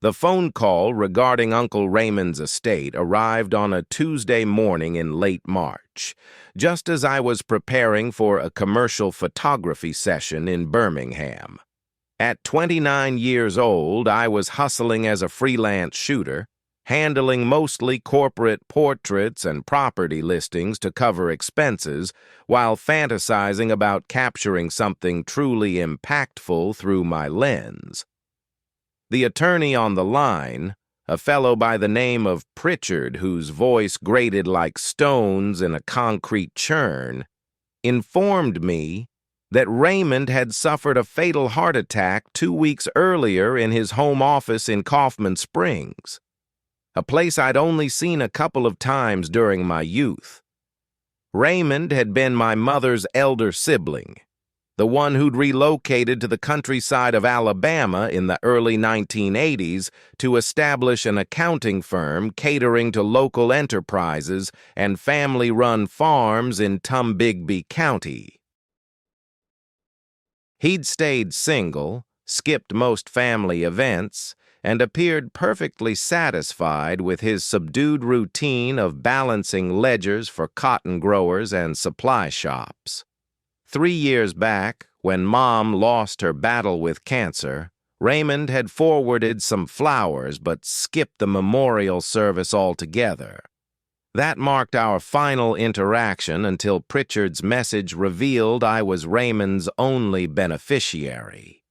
The phone call regarding Uncle Raymond's estate arrived on a Tuesday morning in late March, just as I was preparing for a commercial photography session in Birmingham. At 29 years old, I was hustling as a freelance shooter, handling mostly corporate portraits and property listings to cover expenses, while fantasizing about capturing something truly impactful through my lens. The attorney on the line, a fellow by the name of Pritchard, whose voice grated like stones in a concrete churn, informed me that Raymond had suffered a fatal heart attack 2 weeks earlier in his home office in Kaufman Springs, a place I'd only seen a couple of times during my youth. Raymond had been my mother's elder sibling, the one who'd relocated to the countryside of Alabama in the early 1980s to establish an accounting firm catering to local enterprises and family-run farms in Tombigbee County. He'd stayed single, skipped most family events, and appeared perfectly satisfied with his subdued routine of balancing ledgers for cotton growers and supply shops. 3 years back, when Mom lost her battle with cancer, Raymond had forwarded some flowers but skipped the memorial service altogether. That marked our final interaction until Pritchard's message revealed I was Raymond's only beneficiary.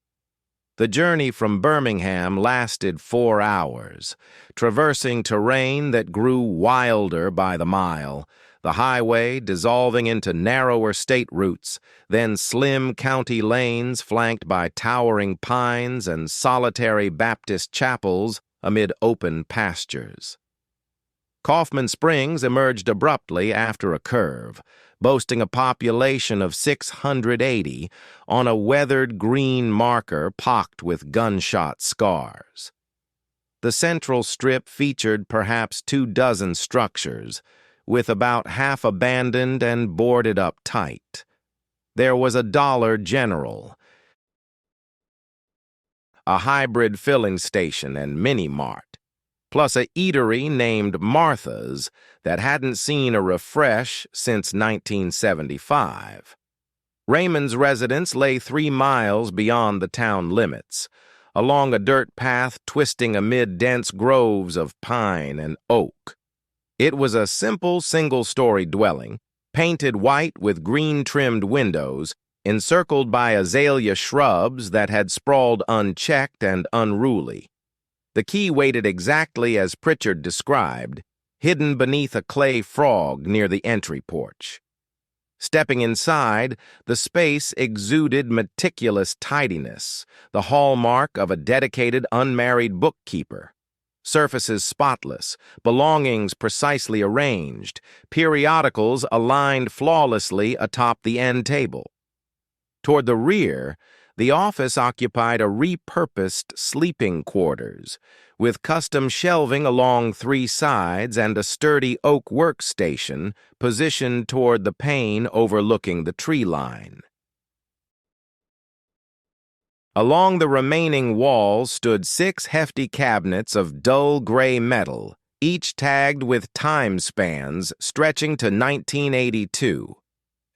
The journey from Birmingham lasted 4 hours, traversing terrain that grew wilder by the mile, the highway dissolving into narrower state routes, then slim county lanes flanked by towering pines and solitary Baptist chapels amid open pastures. Kaufman Springs emerged abruptly after a curve, boasting a population of 680 on a weathered green marker pocked with gunshot scars. The central strip featured perhaps 24 structures, with about half abandoned and boarded up tight. There was a Dollar General, a hybrid filling station and mini-mart, plus a eatery named Martha's that hadn't seen a refresh since 1975. Raymond's residence lay 3 miles beyond the town limits, along a dirt path twisting amid dense groves of pine and oak. It was a simple single-story dwelling, painted white with green-trimmed windows, encircled by azalea shrubs that had sprawled unchecked and unruly. The key waited exactly as Pritchard described, hidden beneath a clay frog near the entry porch. Stepping inside, the space exuded meticulous tidiness, the hallmark of a dedicated unmarried bookkeeper. Surfaces spotless, belongings precisely arranged, periodicals aligned flawlessly atop the end table. Toward the rear, the office occupied a repurposed sleeping quarters, with custom shelving along 3 sides and a sturdy oak workstation positioned toward the pane overlooking the tree line. Along the remaining walls stood 6 hefty cabinets of dull gray metal, each tagged with time spans stretching to 1982.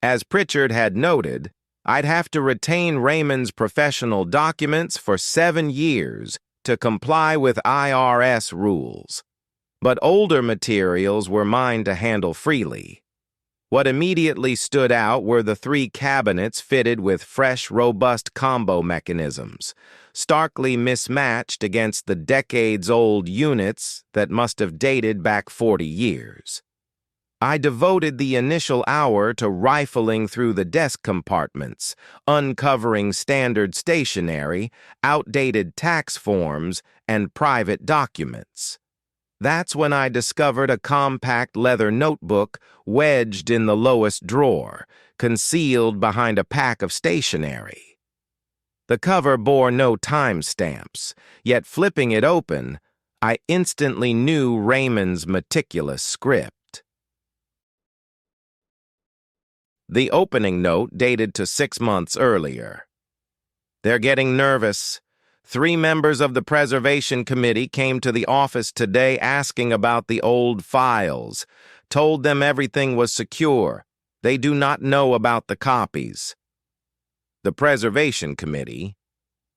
As Pritchard had noted, I'd have to retain Raymond's professional documents for 7 years to comply with IRS rules. But older materials were mine to handle freely. What immediately stood out were the 3 cabinets fitted with fresh, robust combo mechanisms, starkly mismatched against the decades-old units that must have dated back 40 years. I devoted the initial hour to rifling through the desk compartments, uncovering standard stationery, outdated tax forms, and private documents. That's when I discovered a compact leather notebook wedged in the lowest drawer, concealed behind a pack of stationery. The cover bore no timestamps, yet flipping it open, I instantly knew Raymond's meticulous script. The opening note dated to 6 months earlier. "They're getting nervous. 3 members of the Preservation Committee came to the office today asking about the old files. Told them everything was secure. They do not know about the copies. The Preservation Committee.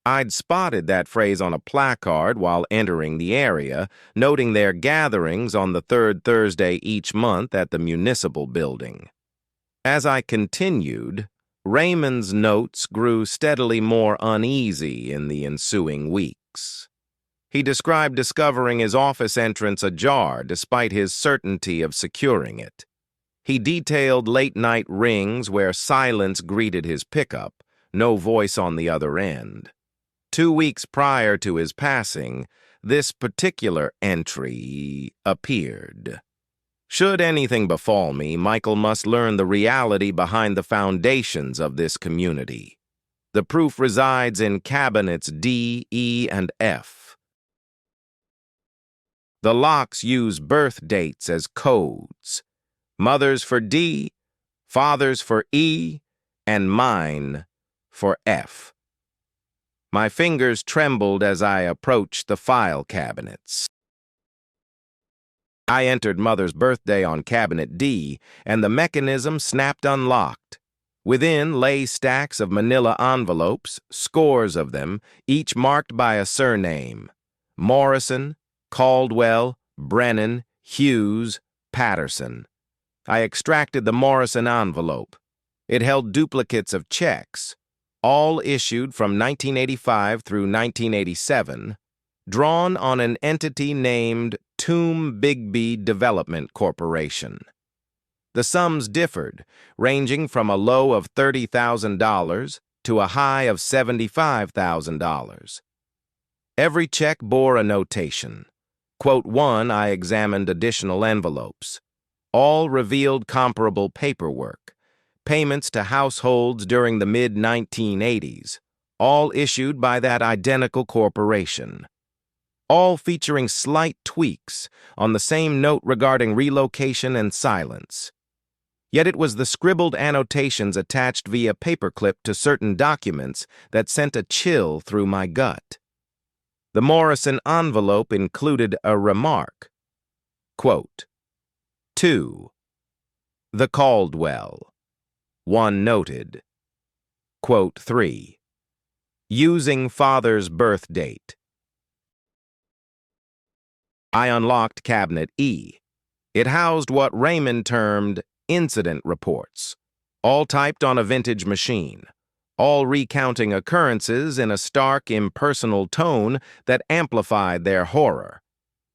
I'd spotted that phrase on a placard while entering the area, noting their gatherings on the third Thursday each month at the municipal building. As I continued, Raymond's notes grew steadily more uneasy in the ensuing weeks. He described discovering his office entrance ajar despite his certainty of securing it. He detailed late-night rings where silence greeted his pickup, no voice on the other end. 2 weeks prior to his passing, this particular entry appeared. Should anything befall me, Michael must learn the reality behind the foundations of this community. The proof resides in cabinets D, E, and F. The locks use birth dates as codes. Mother's for D, father's for E, and mine for F. My fingers trembled as I approached the file cabinets. I entered Mother's birthday on cabinet D, and the mechanism snapped unlocked. Within lay stacks of manila envelopes, scores of them, each marked by a surname: Morrison, Caldwell, Brennan, Hughes, Patterson. I extracted the Morrison envelope. It held duplicates of checks, all issued from 1985 through 1987, drawn on an entity named Tomb Bigby Development Corporation. The sums differed, ranging from a low of $30,000 to a high of $75,000. Every check bore a notation. Quote 1, I examined additional envelopes. All revealed comparable paperwork. Payments to households during the mid-1980s, all issued by that identical corporation. All featuring slight tweaks on the same note regarding relocation and silence. Yet it was the scribbled annotations attached via paperclip to certain documents that sent a chill through my gut. The Morrison envelope included a remark. Quote, 2. The Caldwell. 1 noted. Quote 3. Using father's birth date. I unlocked cabinet E. It housed what Raymond termed incident reports, all typed on a vintage machine, all recounting occurrences in a stark, impersonal tone that amplified their horror.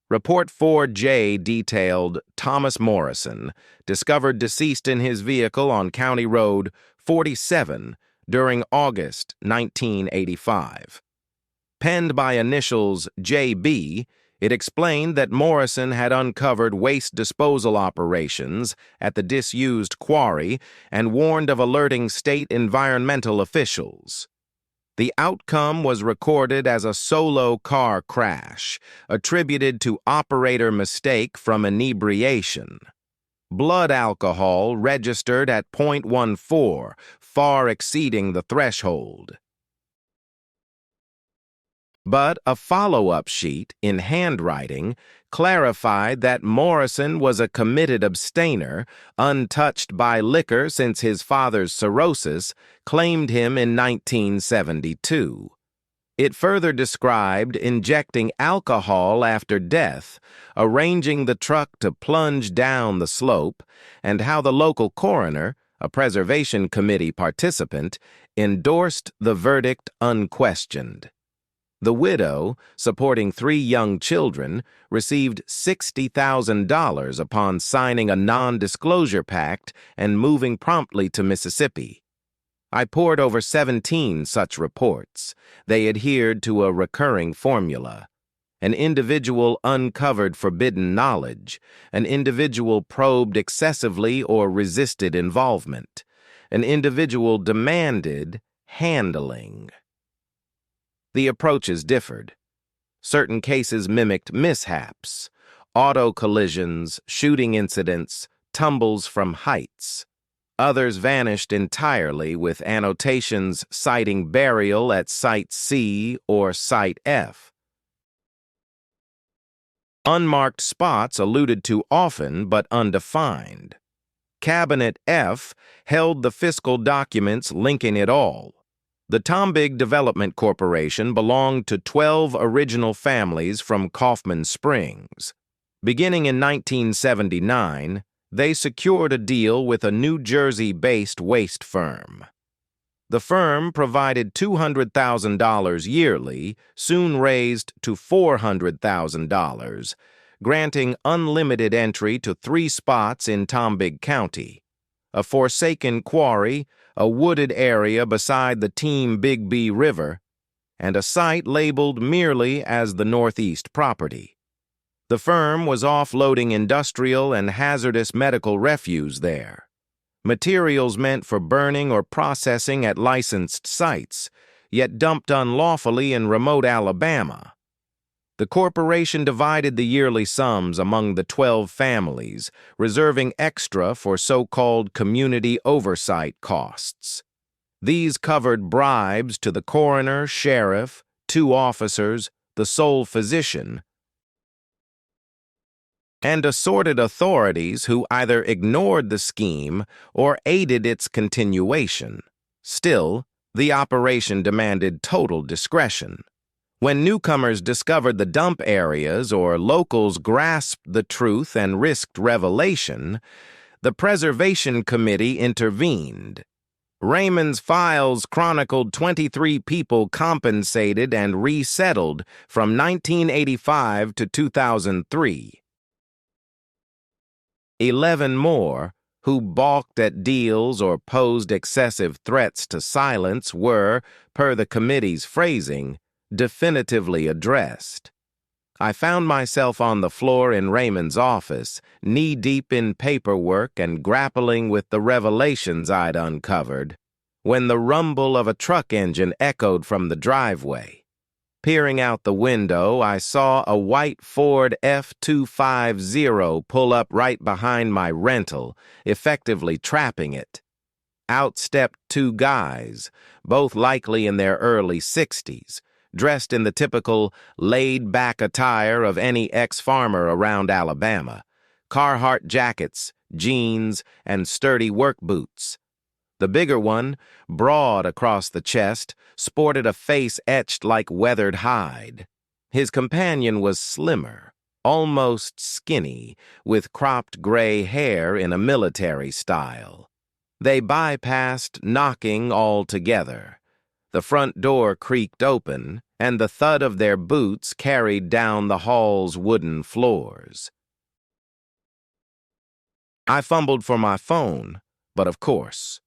Report 4J detailed Thomas Morrison, discovered deceased in his vehicle on County Road 47 during August 1985. Penned by initials JB, it explained that Morrison had uncovered waste disposal operations at the disused quarry and warned of alerting state environmental officials. The outcome was recorded as a solo car crash, attributed to operator mistake from inebriation. Blood alcohol registered at .14, far exceeding the threshold. But a follow-up sheet, in handwriting, clarified that Morrison was a committed abstainer, untouched by liquor since his father's cirrhosis claimed him in 1972. It further described injecting alcohol after death, arranging the truck to plunge down the slope, and how the local coroner, a Preservation Committee participant, endorsed the verdict unquestioned. The widow, supporting 3 young children, received $60,000 upon signing a non-disclosure pact and moving promptly to Mississippi. I pored over 17 such reports. They adhered to a recurring formula. An individual uncovered forbidden knowledge. An individual probed excessively or resisted involvement. An individual demanded handling. The approaches differed. Certain cases mimicked mishaps, auto collisions, shooting incidents, tumbles from heights. Others vanished entirely with annotations citing burial at Site C or Site F. Unmarked spots alluded to often but undefined. Cabinet F held the fiscal documents linking it all. The Tombig Development Corporation belonged to 12 original families from Kaufman Springs. Beginning in 1979, they secured a deal with a New Jersey-based waste firm. The firm provided $200,000 yearly, soon raised to $400,000, granting unlimited entry to 3 spots in Tombig County: a forsaken quarry, a wooded area beside the Team Bigby River, and a site labeled merely as the Northeast property. The firm was offloading industrial and hazardous medical refuse there, materials meant for burning or processing at licensed sites, yet dumped unlawfully in remote Alabama. The corporation divided the yearly sums among the 12 families, reserving extra for so-called community oversight costs. These covered bribes to the coroner, sheriff, 2 officers, the sole physician, and assorted authorities who either ignored the scheme or aided its continuation. Still, the operation demanded total discretion. When newcomers discovered the dump areas or locals grasped the truth and risked revelation, the Preservation Committee intervened. Raymond's files chronicled 23 people compensated and resettled from 1985 to 2003. 11 more, who balked at deals or posed excessive threats to silence, were, per the committee's phrasing, definitively addressed. I found myself on the floor in Raymond's office, knee-deep in paperwork and grappling with the revelations I'd uncovered, when the rumble of a truck engine echoed from the driveway. Peering out the window, I saw a white Ford F-250 pull up right behind my rental, effectively trapping it. Out stepped 2 guys, both likely in their early 60s, dressed in the typical laid-back attire of any ex-farmer around Alabama: Carhartt jackets, jeans, and sturdy work boots. The bigger one, broad across the chest, sported a face etched like weathered hide. His companion was slimmer, almost skinny, with cropped gray hair in a military style. They bypassed knocking altogether. The front door creaked open, and the thud of their boots carried down the hall's wooden floors. I fumbled for my phone, but of course,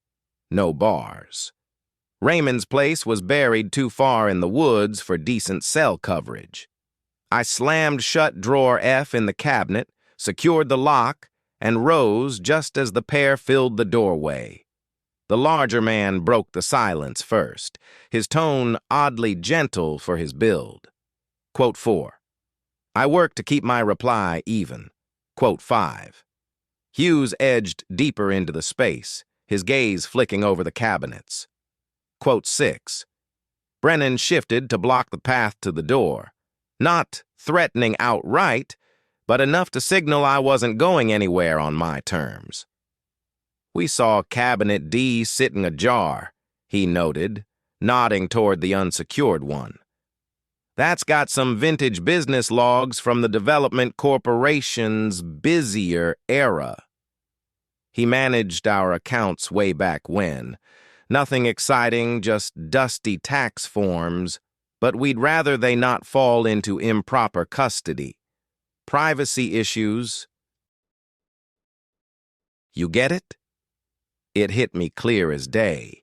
no bars. Raymond's place was buried too far in the woods for decent cell coverage. I slammed shut drawer F in the cabinet, secured the lock, and rose just as the pair filled the doorway. The larger man broke the silence first, his tone oddly gentle for his build. Quote 4. I worked to keep my reply even. Quote 5. Hughes edged deeper into the space, his gaze flicking over the cabinets. Quote 6. Brennan shifted to block the path to the door, not threatening outright, but enough to signal I wasn't going anywhere on my terms. We saw Cabinet D sitting ajar, he noted, nodding toward the unsecured one. That's got some vintage business logs from the Development Corporation's busier era. He managed our accounts way back when. Nothing exciting, just dusty tax forms, but we'd rather they not fall into improper custody. Privacy issues. You get it? It hit me clear as day.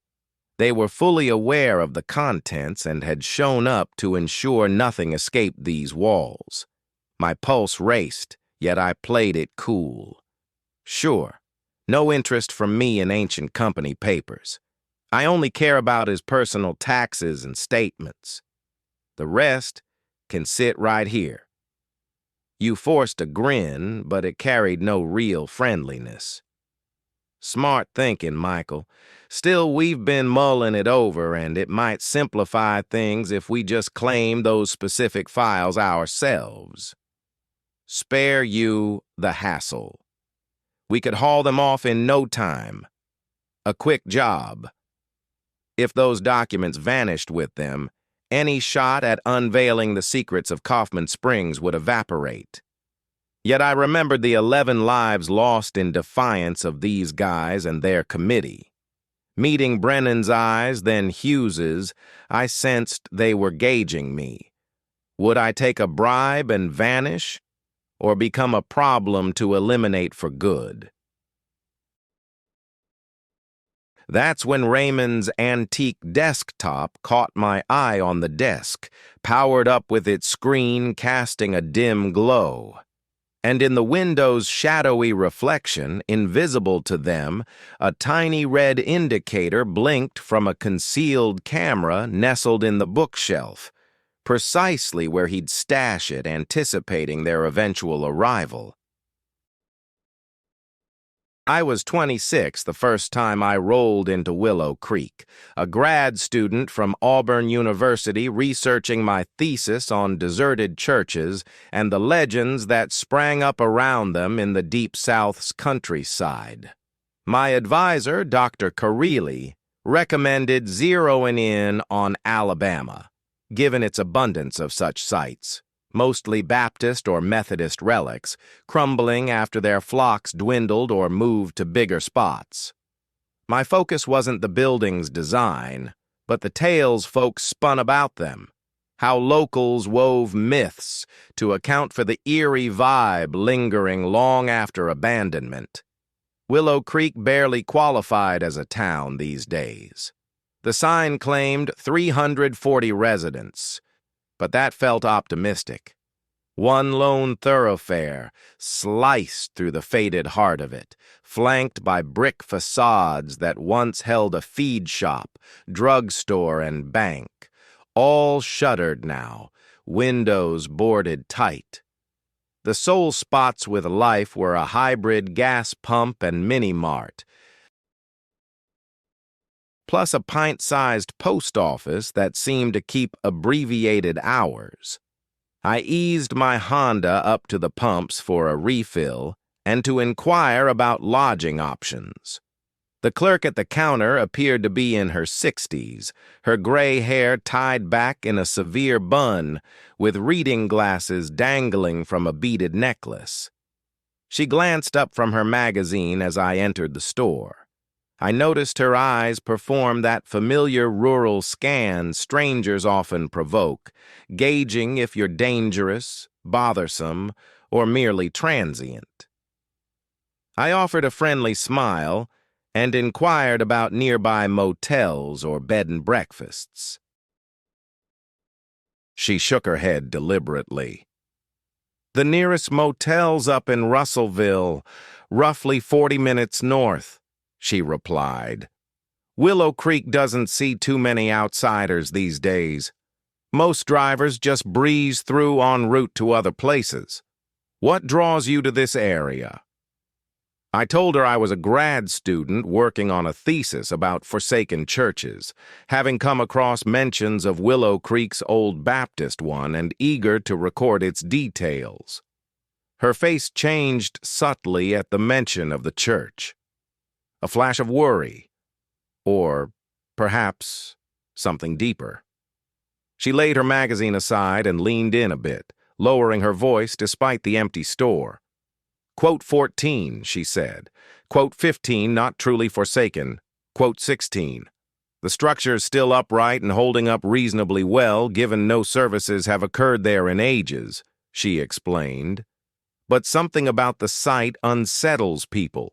They were fully aware of the contents and had shown up to ensure nothing escaped these walls. My pulse raced, yet I played it cool. Sure, no interest from me in ancient company papers. I only care about his personal taxes and statements. The rest can sit right here. You forced a grin, but it carried no real friendliness. Smart thinking, Michael. Still, we've been mulling it over, and it might simplify things if we just claim those specific files ourselves. Spare you the hassle. We could haul them off in no time. A quick job. If those documents vanished with them, any shot at unveiling the secrets of Kaufman Springs would evaporate. Yet I remembered the 11 lives lost in defiance of these guys and their committee. Meeting Brennan's eyes, then Hughes's, I sensed they were gauging me. Would I take a bribe and vanish, or become a problem to eliminate for good? That's when Raymond's antique desktop caught my eye on the desk, powered up with its screen casting a dim glow. And in the window's shadowy reflection, invisible to them, a tiny red indicator blinked from a concealed camera nestled in the bookshelf, precisely where he'd stash it, anticipating their eventual arrival. I was 26 the first time I rolled into Willow Creek, a grad student from Auburn University researching my thesis on deserted churches and the legends that sprang up around them in the Deep South's countryside. My advisor, Dr. Carelli, recommended zeroing in on Alabama, given its abundance of such sites. Mostly Baptist or Methodist relics, crumbling after their flocks dwindled or moved to bigger spots. My focus wasn't the building's design, but the tales folks spun about them, how locals wove myths to account for the eerie vibe lingering long after abandonment. Willow Creek barely qualified as a town these days. The sign claimed 340 residents, but that felt optimistic. One lone thoroughfare sliced through the faded heart of it, flanked by brick facades that once held a feed shop, drugstore, and bank, all shuttered now, windows boarded tight. The sole spots with life were a hybrid gas pump and mini-mart, plus a pint-sized post office that seemed to keep abbreviated hours. I eased my Honda up to the pumps for a refill and to inquire about lodging options. The clerk at the counter appeared to be in her 60s, her gray hair tied back in a severe bun, with reading glasses dangling from a beaded necklace. She glanced up from her magazine as I entered the store. I noticed her eyes perform that familiar rural scan strangers often provoke, gauging if you're dangerous, bothersome, or merely transient. I offered a friendly smile and inquired about nearby motels or bed and breakfasts. She shook her head deliberately. The nearest motel's up in Russellville, roughly 40 minutes north, she replied. Willow Creek doesn't see too many outsiders these days. Most drivers just breeze through en route to other places. What draws you to this area? I told her I was a grad student working on a thesis about forsaken churches, having come across mentions of Willow Creek's old Baptist one and eager to record its details. Her face changed subtly at the mention of the church. A flash of worry, or perhaps something deeper. She laid her magazine aside and leaned in a bit, lowering her voice despite the empty store. Quote 14, she said. Quote 15, not truly forsaken. Quote 16. The structure's still upright and holding up reasonably well, given no services have occurred there in ages, she explained. But something about the site unsettles people.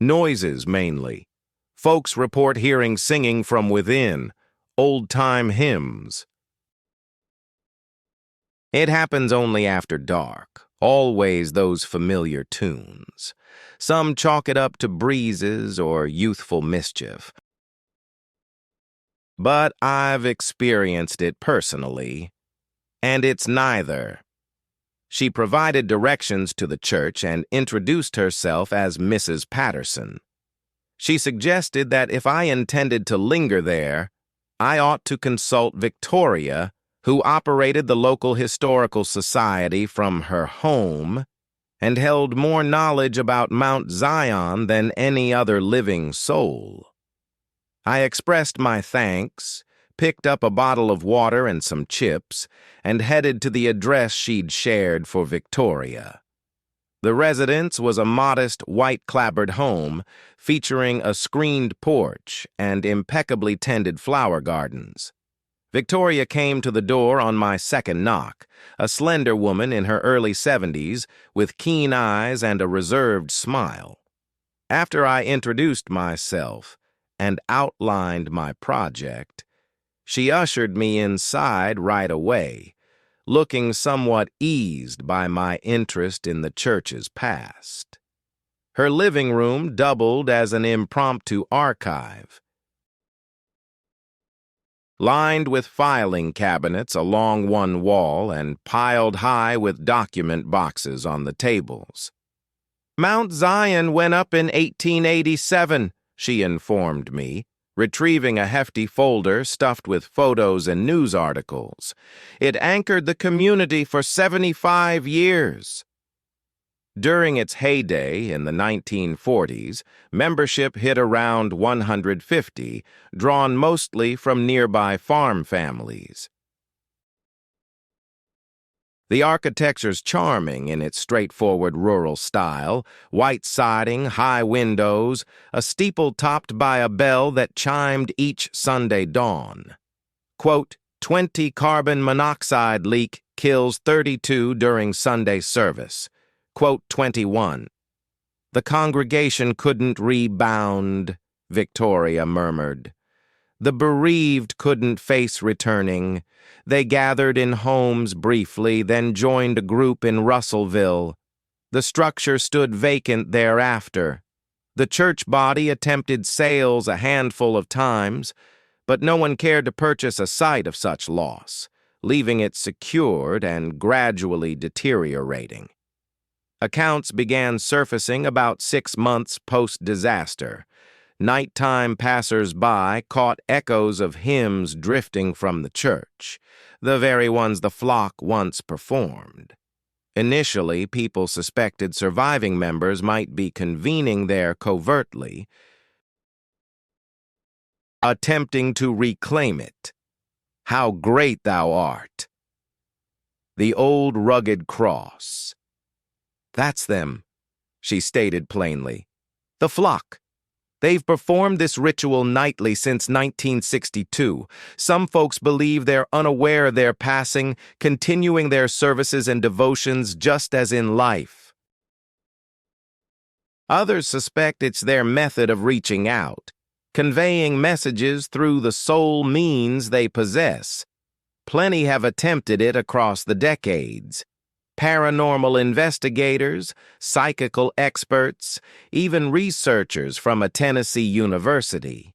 Noises, mainly. Folks report hearing singing from within, old-time hymns. It happens only after dark, always those familiar tunes. Some chalk it up to breezes or youthful mischief. But I've experienced it personally, and it's neither. She provided directions to the church and introduced herself as Mrs. Patterson. She suggested that if I intended to linger there, I ought to consult Victoria, who operated the local historical society from her home and held more knowledge about Mount Zion than any other living soul. I expressed my thanks, picked up a bottle of water and some chips, and headed to the address she'd shared for Victoria. The residence was a modest, white-clapboard home featuring a screened porch and impeccably tended flower gardens. Victoria came to the door on my second knock, a slender woman in her early 70s with keen eyes and a reserved smile. After I introduced myself and outlined my project, she ushered me inside right away, looking somewhat eased by my interest in the church's past. Her living room doubled as an impromptu archive, lined with filing cabinets along one wall and piled high with document boxes on the tables. Mount Zion went up in 1887, she informed me, retrieving a hefty folder stuffed with photos and news articles. It anchored the community for 75 years. During its heyday in the 1940s, membership hit around 150, drawn mostly from nearby farm families. The architecture's charming in its straightforward rural style, white siding, high windows, a steeple topped by a bell that chimed each Sunday dawn. Quote, 20 carbon monoxide leak kills 32 during Sunday service. Quote 21. The congregation couldn't rebound, Victoria murmured. The bereaved couldn't face returning. They gathered in homes briefly, then joined a group in Russellville. The structure stood vacant thereafter. The church body attempted sales a handful of times, but no one cared to purchase a site of such loss, leaving it secured and gradually deteriorating. Accounts began surfacing about 6 months post-disaster. Nighttime passers-by caught echoes of hymns drifting from the church, the very ones the flock once performed. Initially, people suspected surviving members might be convening there covertly, attempting to reclaim it. How great thou art! The old rugged cross. That's them, she stated plainly. The flock. They've performed this ritual nightly since 1962. Some folks believe they're unaware of their passing, continuing their services and devotions just as in life. Others suspect it's their method of reaching out, conveying messages through the sole means they possess. Plenty have attempted it across the decades. Paranormal investigators, psychical experts, even researchers from a Tennessee university.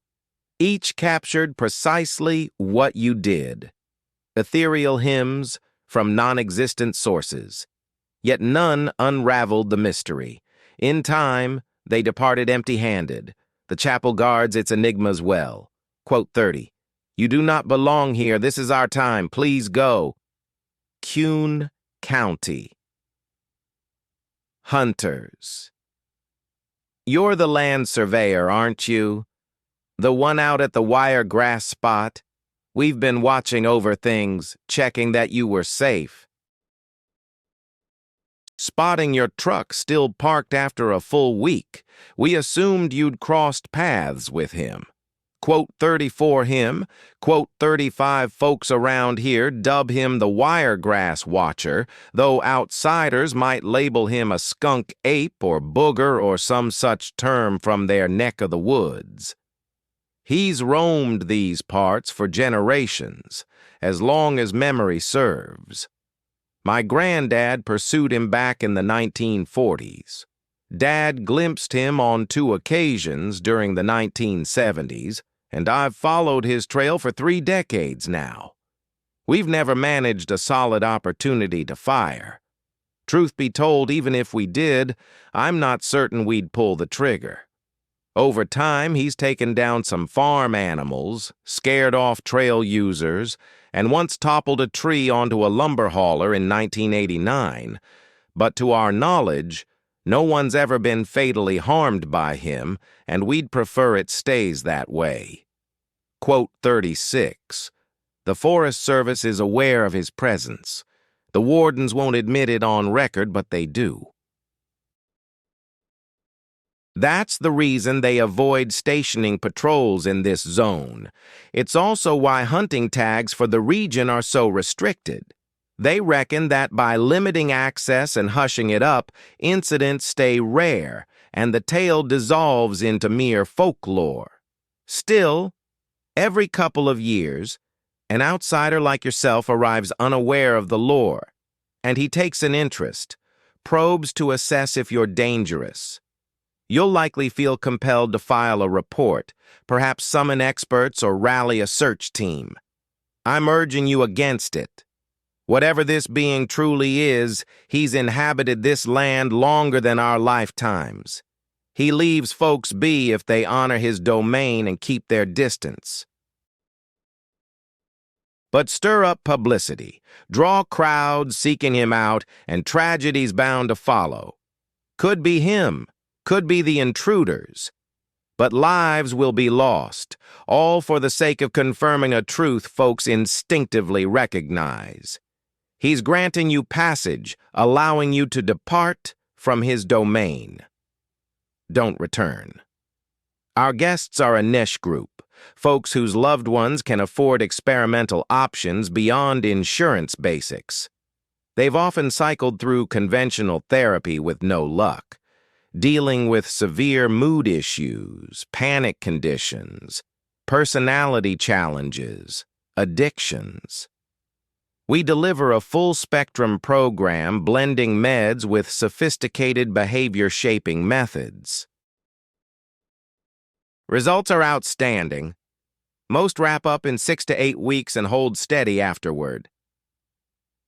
Each captured precisely what you did. Ethereal hymns from non-existent sources. Yet none unraveled the mystery. In time, they departed empty-handed. The chapel guards its enigmas well. Quote 30. You do not belong here. This is our time. Please go. Kuhn County. Hunters. You're the land surveyor, aren't you? The one out at the Wiregrass spot? We've been watching over things, checking that you were safe. Spotting your truck still parked after a full week, we assumed you'd crossed paths with him. Quote 34 him, quote 35 folks around here dub him the Wiregrass Watcher, though outsiders might label him a skunk ape or booger or some such term from their neck of the woods. He's roamed these parts for generations, as long as memory serves. My granddad pursued him back in the 1940s. Dad glimpsed him on 2 occasions during the 1970s, and I've followed his trail for 3 decades now. We've never managed a solid opportunity to fire. Truth be told, even if we did, I'm not certain we'd pull the trigger. Over time, he's taken down some farm animals, scared off trail users, and once toppled a tree onto a lumber hauler in 1989. But to our knowledge, no one's ever been fatally harmed by him, and we'd prefer it stays that way. Quote 36. The Forest Service is aware of his presence. The wardens won't admit it on record, but they do. That's the reason they avoid stationing patrols in this zone. It's also why hunting tags for the region are so restricted. They reckon that by limiting access and hushing it up, incidents stay rare, and the tale dissolves into mere folklore. Still, every couple of years, an outsider like yourself arrives unaware of the lore, and he takes an interest, probes to assess if you're dangerous. You'll likely feel compelled to file a report, perhaps summon experts or rally a search team. I'm urging you against it. Whatever this being truly is, he's inhabited this land longer than our lifetimes. He leaves folks be if they honor his domain and keep their distance. But stir up publicity, draw crowds seeking him out, and tragedy's bound to follow. Could be him, could be the intruders. But lives will be lost, all for the sake of confirming a truth folks instinctively recognize. He's granting you passage, allowing you to depart from his domain. Don't return. Our guests are a niche group, folks whose loved ones can afford experimental options beyond insurance basics. They've often cycled through conventional therapy with no luck, dealing with severe mood issues, panic conditions, personality challenges, addictions. We deliver a full-spectrum program blending meds with sophisticated behavior-shaping methods. Results are outstanding. Most wrap up in 6 to 8 weeks and hold steady afterward.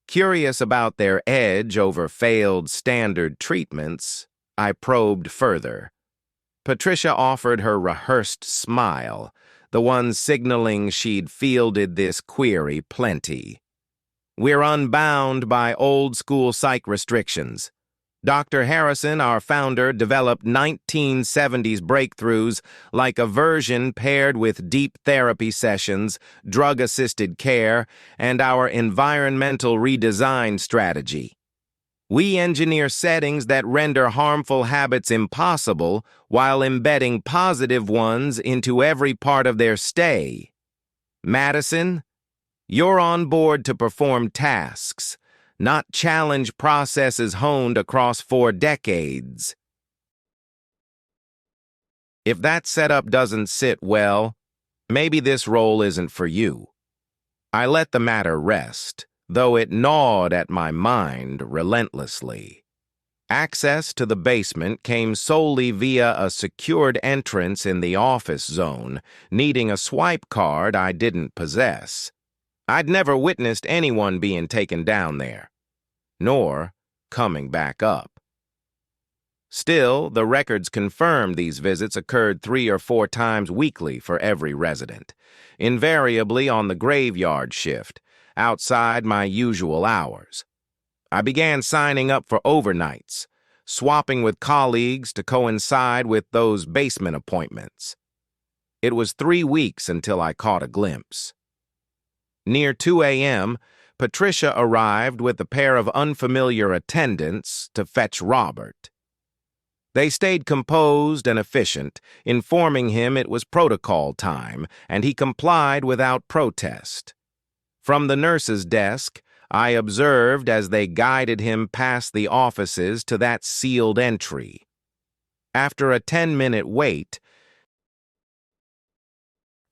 Curious about their edge over failed standard treatments, I probed further. Patricia offered her rehearsed smile, the one signaling she'd fielded this query plenty. We're unbound by old-school psych restrictions. Dr. Harrison, our founder, developed 1970s breakthroughs like aversion paired with deep therapy sessions, drug-assisted care, and our environmental redesign strategy. We engineer settings that render harmful habits impossible while embedding positive ones into every part of their stay. Madison, you're on board to perform tasks, not challenge processes honed across 4 decades. If that setup doesn't sit well, maybe this role isn't for you. I let the matter rest, though it gnawed at my mind relentlessly. Access to the basement came solely via a secured entrance in the office zone, needing a swipe card I didn't possess. I'd never witnessed anyone being taken down there, nor coming back up. Still, the records confirmed these visits occurred 3 or 4 times weekly for every resident, invariably on the graveyard shift, outside my usual hours. I began signing up for overnights, swapping with colleagues to coincide with those basement appointments. It was 3 weeks until I caught a glimpse. Near 2 a.m., Patricia arrived with a pair of unfamiliar attendants to fetch Robert. They stayed composed and efficient, informing him it was protocol time, and he complied without protest. From the nurse's desk, I observed as they guided him past the offices to that sealed entry. After a 10-minute wait,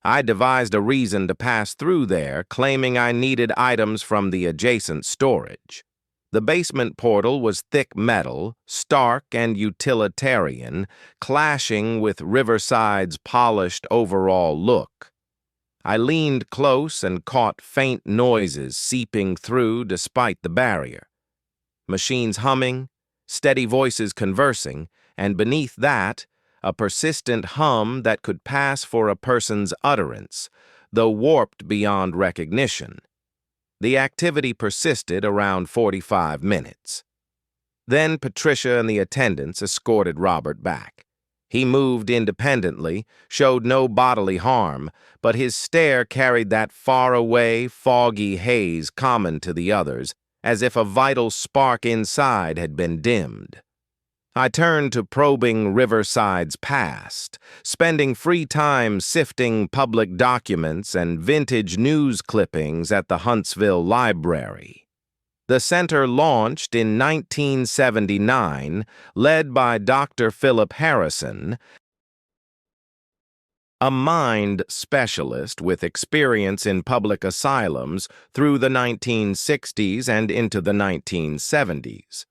I devised a reason to pass through there, claiming I needed items from the adjacent storage. The basement portal was thick metal, stark and utilitarian, clashing with Riverside's polished overall look. I leaned close and caught faint noises seeping through despite the barrier. Machines humming, steady voices conversing, and beneath that, a persistent hum that could pass for a person's utterance, though warped beyond recognition. The activity persisted around 45 minutes. Then Patricia and the attendants escorted Robert back. He moved independently, showed no bodily harm, but his stare carried that far-away, foggy haze common to the others, as if a vital spark inside had been dimmed. I turned to probing Riverside's past, spending free time sifting public documents and vintage news clippings at the Huntsville Library. The center launched in 1979, led by Dr. Philip Harrison, a mind specialist with experience in public asylums through the 1960s and into the 1970s.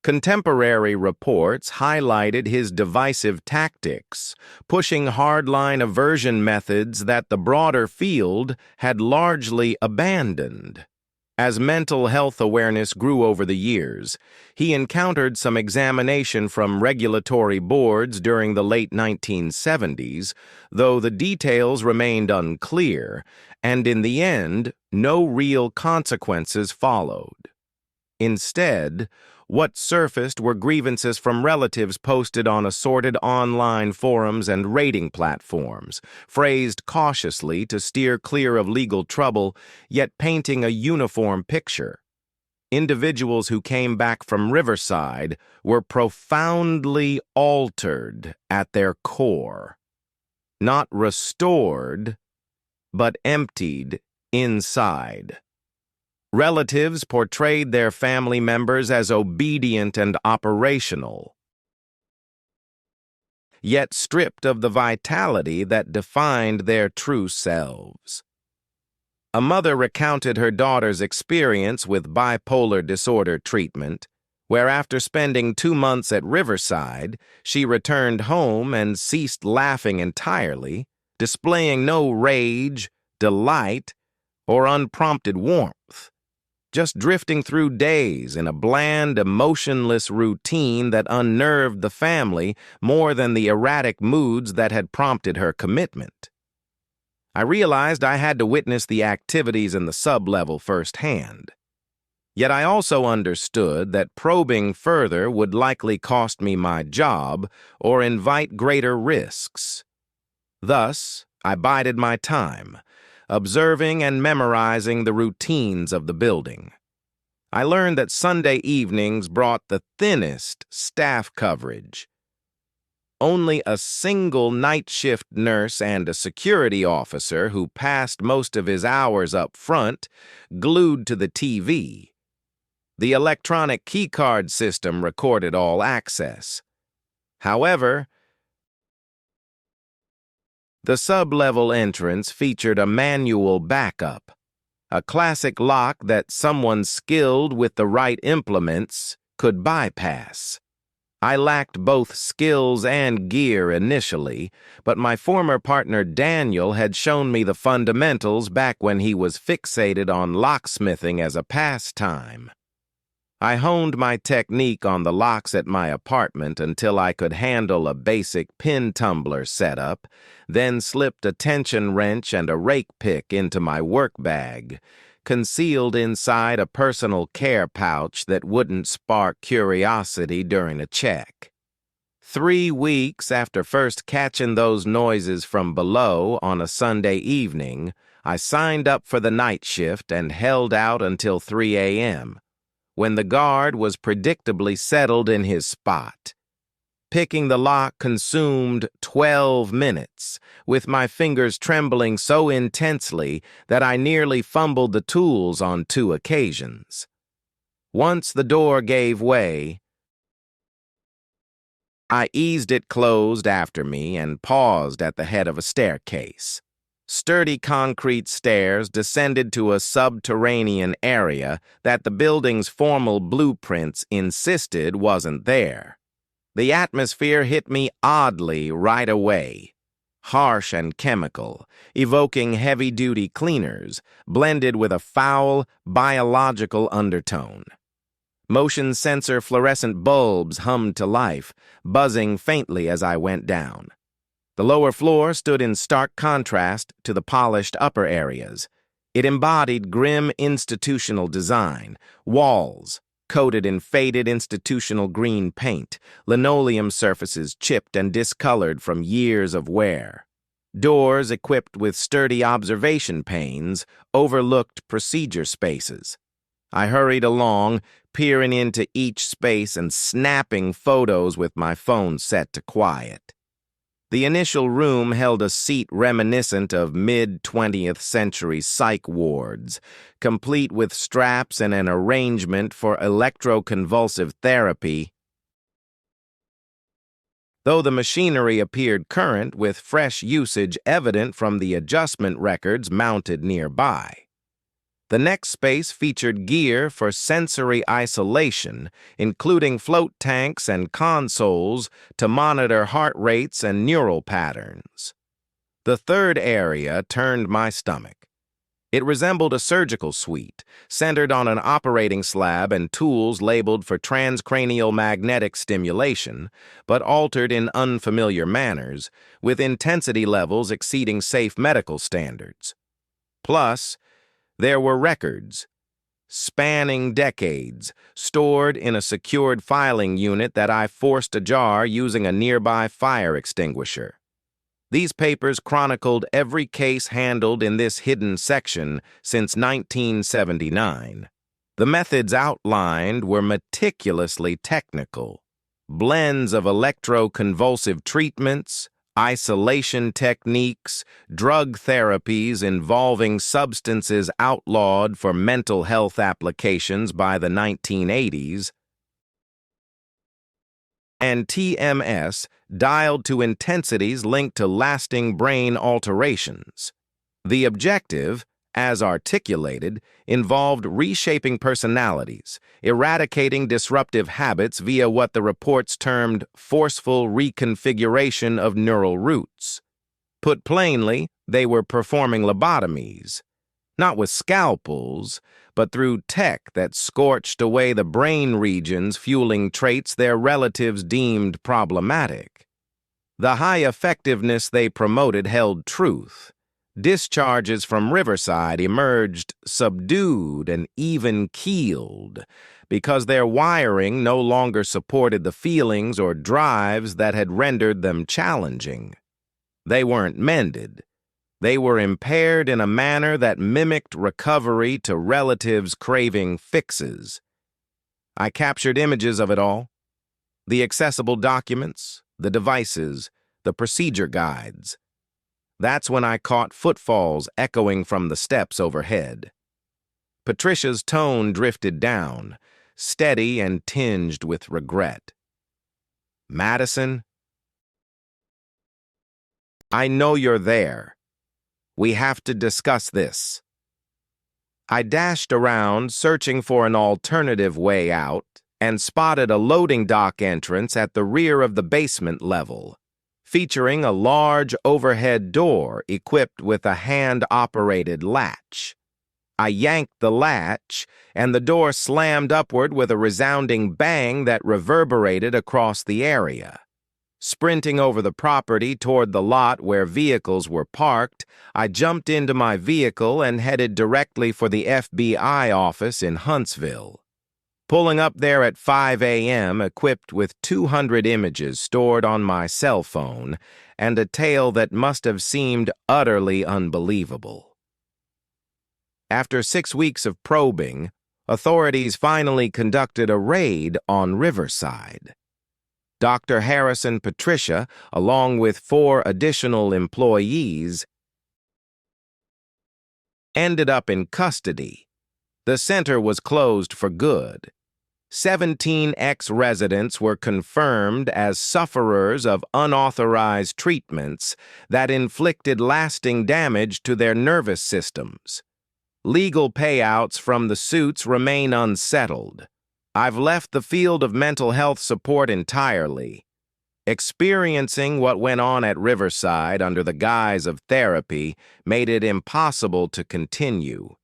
Contemporary reports highlighted his divisive tactics, pushing hardline aversion methods that the broader field had largely abandoned. As mental health awareness grew over the years, he encountered some examination from regulatory boards during the late 1970s, though the details remained unclear, and in the end, no real consequences followed. Instead, what surfaced were grievances from relatives posted on assorted online forums and rating platforms, phrased cautiously to steer clear of legal trouble, yet painting a uniform picture. Individuals who came back from Riverside were profoundly altered at their core. Not restored, but emptied inside. Relatives portrayed their family members as obedient and operational, yet stripped of the vitality that defined their true selves. A mother recounted her daughter's experience with bipolar disorder treatment, where after spending 2 months at Riverside, she returned home and ceased laughing entirely, displaying no rage, delight, or unprompted warmth. Just drifting through days in a bland, emotionless routine that unnerved the family more than the erratic moods that had prompted her commitment. I realized I had to witness the activities in the sub-level firsthand. Yet I also understood that probing further would likely cost me my job or invite greater risks. Thus, I bided my time, observing and memorizing the routines of the building. I learned that Sunday evenings brought the thinnest staff coverage. Only a single night shift nurse and a security officer who passed most of his hours up front, glued to the TV. The electronic keycard system recorded all access. However, the sub-level entrance featured a manual backup, a classic lock that someone skilled with the right implements could bypass. I lacked both skills and gear initially, but my former partner Daniel had shown me the fundamentals back when he was fixated on locksmithing as a pastime. I honed my technique on the locks at my apartment until I could handle a basic pin tumbler setup, then slipped a tension wrench and a rake pick into my work bag, concealed inside a personal care pouch that wouldn't spark curiosity during a check. 3 weeks after first catching those noises from below on a Sunday evening, I signed up for the night shift and held out until 3 a.m., when the guard was predictably settled in his spot. Picking the lock consumed 12 minutes, with my fingers trembling so intensely that I nearly fumbled the tools on 2 occasions. Once the door gave way, I eased it closed after me and paused at the head of a staircase. Sturdy concrete stairs descended to a subterranean area that the building's formal blueprints insisted wasn't there. The atmosphere hit me oddly right away. Harsh and chemical, evoking heavy-duty cleaners, blended with a foul, biological undertone. Motion sensor fluorescent bulbs hummed to life, buzzing faintly as I went down. The lower floor stood in stark contrast to the polished upper areas. It embodied grim institutional design, walls coated in faded institutional green paint, linoleum surfaces chipped and discolored from years of wear. Doors equipped with sturdy observation panes overlooked procedure spaces. I hurried along, peering into each space and snapping photos with my phone set to quiet. The initial room held a seat reminiscent of mid-20th century psych wards, complete with straps and an arrangement for electroconvulsive therapy, though the machinery appeared current with fresh usage evident from the adjustment records mounted nearby. The next space featured gear for sensory isolation, including float tanks and consoles to monitor heart rates and neural patterns. The third area turned my stomach. It resembled a surgical suite, centered on an operating slab and tools labeled for transcranial magnetic stimulation, but altered in unfamiliar manners, with intensity levels exceeding safe medical standards. Plus, there were records, spanning decades, stored in a secured filing unit that I forced ajar using a nearby fire extinguisher. These papers chronicled every case handled in this hidden section since 1979. The methods outlined were meticulously technical. Blends of electroconvulsive treatments, isolation techniques, drug therapies involving substances outlawed for mental health applications by the 1980s, and TMS dialed to intensities linked to lasting brain alterations. The objective, as articulated, involved reshaping personalities, eradicating disruptive habits via what the reports termed forceful reconfiguration of neural roots. Put plainly, they were performing lobotomies, not with scalpels, but through tech that scorched away the brain regions fueling traits their relatives deemed problematic. The high effectiveness they promoted held truth. Discharges from Riverside emerged subdued and even-keeled because their wiring no longer supported the feelings or drives that had rendered them challenging. They weren't mended. They were impaired in a manner that mimicked recovery to relatives craving fixes. I captured images of it all. The accessible documents, the devices, the procedure guides. That's when I caught footfalls echoing from the steps overhead. Patricia's tone drifted down, steady and tinged with regret. "Madison, I know you're there. We have to discuss this." I dashed around, searching for an alternative way out, and spotted a loading dock entrance at the rear of the basement level, featuring a large overhead door equipped with a hand-operated latch. I yanked the latch, and the door slammed upward with a resounding bang that reverberated across the area. Sprinting over the property toward the lot where vehicles were parked, I jumped into my vehicle and headed directly for the FBI office in Huntsville. Pulling up there at 5 a.m. equipped with 200 images stored on my cell phone and a tale that must have seemed utterly unbelievable. After 6 weeks of probing, authorities finally conducted a raid on Riverside. Dr. Harrison Patricia, along with 4 additional employees, ended up in custody. The center was closed for good. 17 ex-residents were confirmed as sufferers of unauthorized treatments that inflicted lasting damage to their nervous systems. Legal payouts from the suits remain unsettled. I've left the field of mental health support entirely. Experiencing what went on at Riverside under the guise of therapy made it impossible to continue.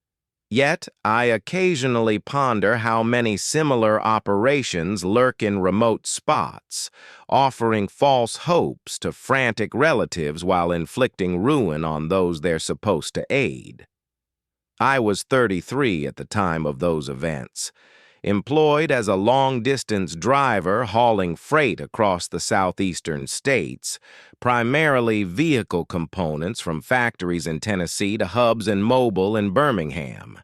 Yet, I occasionally ponder how many similar operations lurk in remote spots, offering false hopes to frantic relatives while inflicting ruin on those they're supposed to aid. I was 33 at the time of those events, employed as a long-distance driver hauling freight across the southeastern states, primarily vehicle components from factories in Tennessee to hubs in Mobile and Birmingham.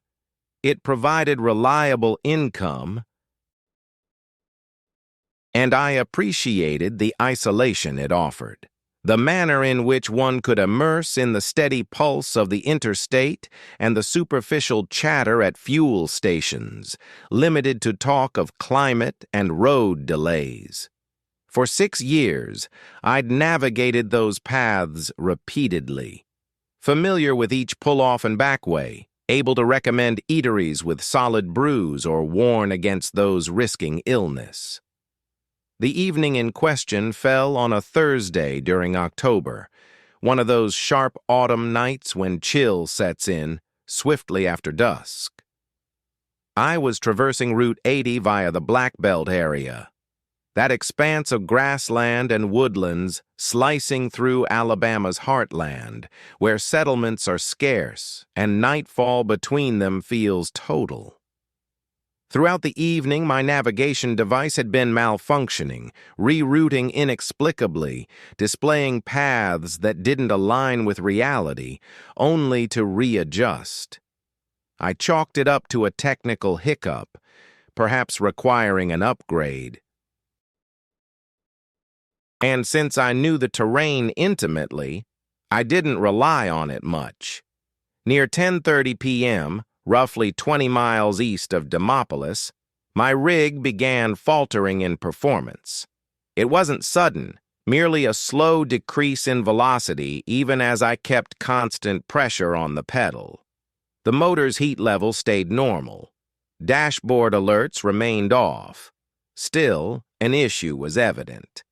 It provided reliable income, and I appreciated the isolation it offered. The manner in which one could immerse in the steady pulse of the interstate and the superficial chatter at fuel stations, limited to talk of climate and road delays. For 6 years, I'd navigated those paths repeatedly, familiar with each pull-off and backway, able to recommend eateries with solid brews or warn against those risking illness. The evening in question fell on a Thursday during October, one of those sharp autumn nights when chill sets in swiftly after dusk. I was traversing Route 80 via the Black Belt area, that expanse of grassland and woodlands slicing through Alabama's heartland, where settlements are scarce and nightfall between them feels total. Throughout the evening, my navigation device had been malfunctioning, rerouting inexplicably, displaying paths that didn't align with reality, only to readjust. I chalked it up to a technical hiccup, perhaps requiring an upgrade. And since I knew the terrain intimately, I didn't rely on it much. Near 10:30 p.m., roughly 20 miles east of Demopolis, my rig began faltering in performance. It wasn't sudden, merely a slow decrease in velocity even as I kept constant pressure on the pedal. The motor's heat level stayed normal. Dashboard alerts remained off. Still, an issue was evident.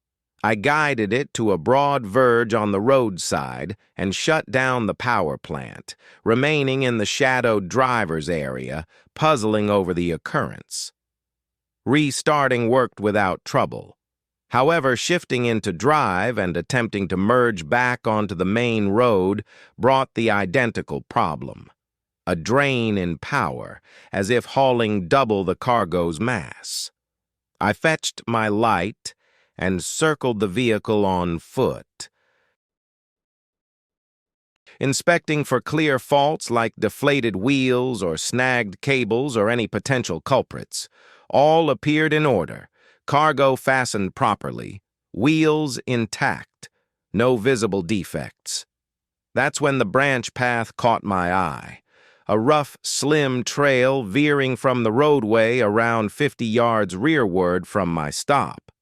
I guided it to a broad verge on the roadside and shut down the power plant, remaining in the shadowed driver's area, puzzling over the occurrence. Restarting worked without trouble. However, shifting into drive and attempting to merge back onto the main road brought the identical problem. A drain in power, as if hauling double the cargo's mass. I fetched my light and circled the vehicle on foot, inspecting for clear faults like deflated wheels or snagged cables or any potential culprits. All appeared in order, cargo fastened properly, wheels intact, no visible defects. That's when the branch path caught my eye. A rough, slim trail veering from the roadway around 50 yards rearward from my stop.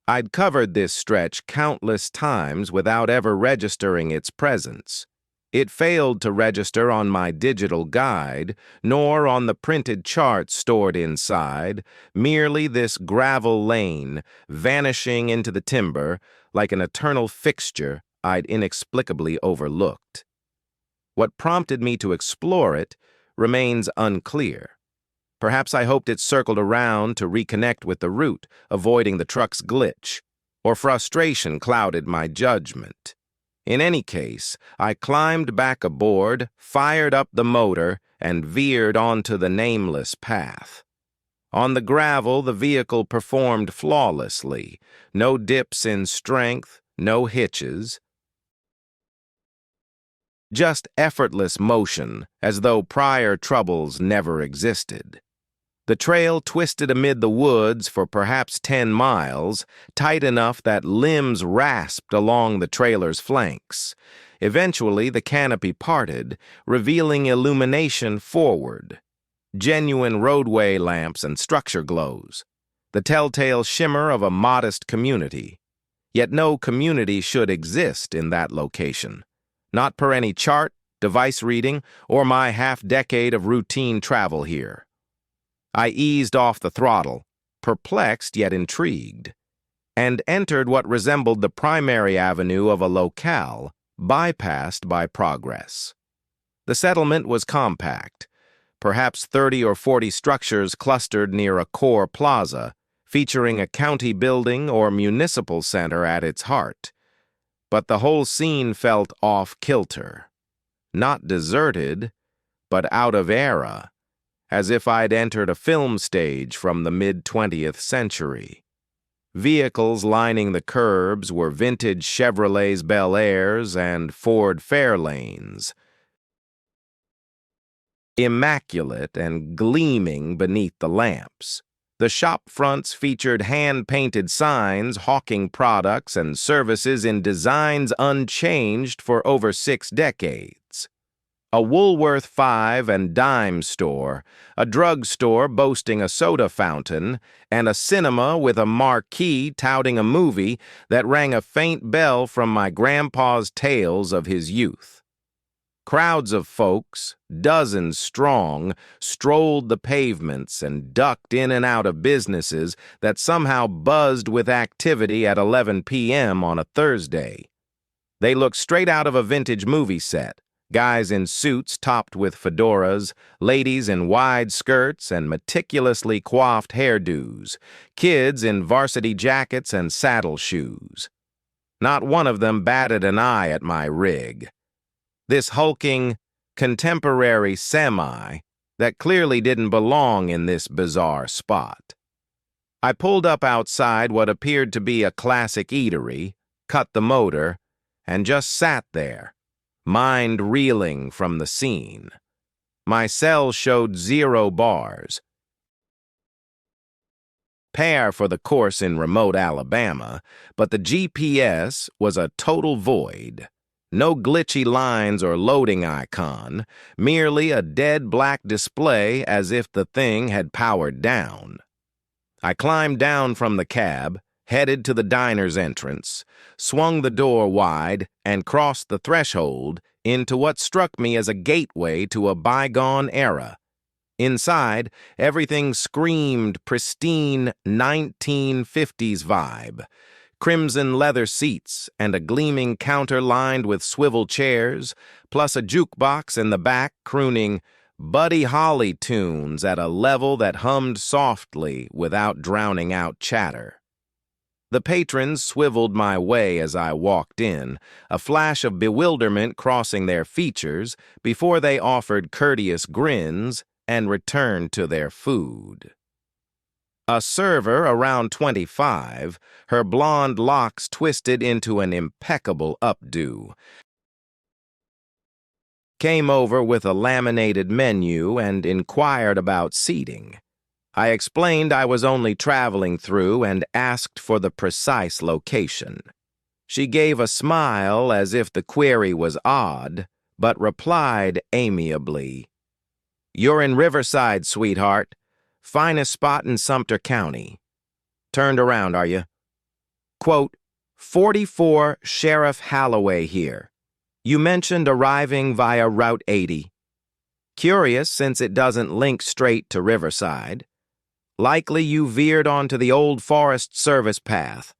I'd covered this stretch countless times without ever registering its presence. It failed to register on my digital guide, nor on the printed charts stored inside, merely this gravel lane, vanishing into the timber like an eternal fixture I'd inexplicably overlooked. What prompted me to explore it remains unclear. Perhaps I hoped it circled around to reconnect with the route, avoiding the truck's glitch, or frustration clouded my judgment. In any case, I climbed back aboard, fired up the motor, and veered onto the nameless path. On the gravel, the vehicle performed flawlessly. No dips in strength, no hitches. Just effortless motion, as though prior troubles never existed. The trail twisted amid the woods for perhaps 10 miles, tight enough that limbs rasped along the trailer's flanks. Eventually, the canopy parted, revealing illumination forward. Genuine roadway lamps and structure glows. The telltale shimmer of a modest community. Yet no community should exist in that location. Not per any chart, device reading, or my half-decade of routine travel here. I eased off the throttle, perplexed yet intrigued, and entered what resembled the primary avenue of a locale, bypassed by progress. The settlement was compact, perhaps 30 or 40 structures clustered near a core plaza, featuring a county building or municipal center at its heart. But the whole scene felt off-kilter. Not deserted, but out of era, as if I'd entered a film stage from the mid-20th century. Vehicles lining the curbs were vintage Chevrolet Bel Airs and Ford Fairlanes, immaculate and gleaming beneath the lamps. The shop fronts featured hand-painted signs hawking products and services in designs unchanged for over 6 decades. A Woolworth 5 and dime store, a drugstore boasting a soda fountain, and a cinema with a marquee touting a movie that rang a faint bell from my grandpa's tales of his youth. Crowds of folks, dozens strong, strolled the pavements and ducked in and out of businesses that somehow buzzed with activity at 11 p.m. on a Thursday. They looked straight out of a vintage movie set. Guys in suits topped with fedoras, ladies in wide skirts and meticulously coiffed hairdos, kids in varsity jackets and saddle shoes. Not one of them batted an eye at my rig. This hulking, contemporary semi that clearly didn't belong in this bizarre spot. I pulled up outside what appeared to be a classic eatery, cut the motor, and just sat there, mind reeling from the scene. My cell showed 0 bars. Pair for the course in remote Alabama, but the GPS was a total void. No glitchy lines or loading icon, merely a dead black display as if the thing had powered down. I climbed down from the cab, headed to the diner's entrance, swung the door wide, and crossed the threshold into what struck me as a gateway to a bygone era. Inside, everything screamed pristine 1950s vibe. Crimson leather seats and a gleaming counter lined with swivel chairs, plus a jukebox in the back crooning Buddy Holly tunes at a level that hummed softly without drowning out chatter. The patrons swiveled my way as I walked in, a flash of bewilderment crossing their features before they offered courteous grins and returned to their food. A server around 25, her blonde locks twisted into an impeccable updo, came over with a laminated menu and inquired about seating. I explained I was only traveling through and asked for the precise location. She gave a smile as if the query was odd, but replied amiably, "You're in Riverside, sweetheart. Finest spot in Sumter County. Turned around, are you?" Quote, 44 Sheriff Halloway here. You mentioned arriving via Route 80. Curious since it doesn't link straight to Riverside. Likely you veered onto the old Forest Service path.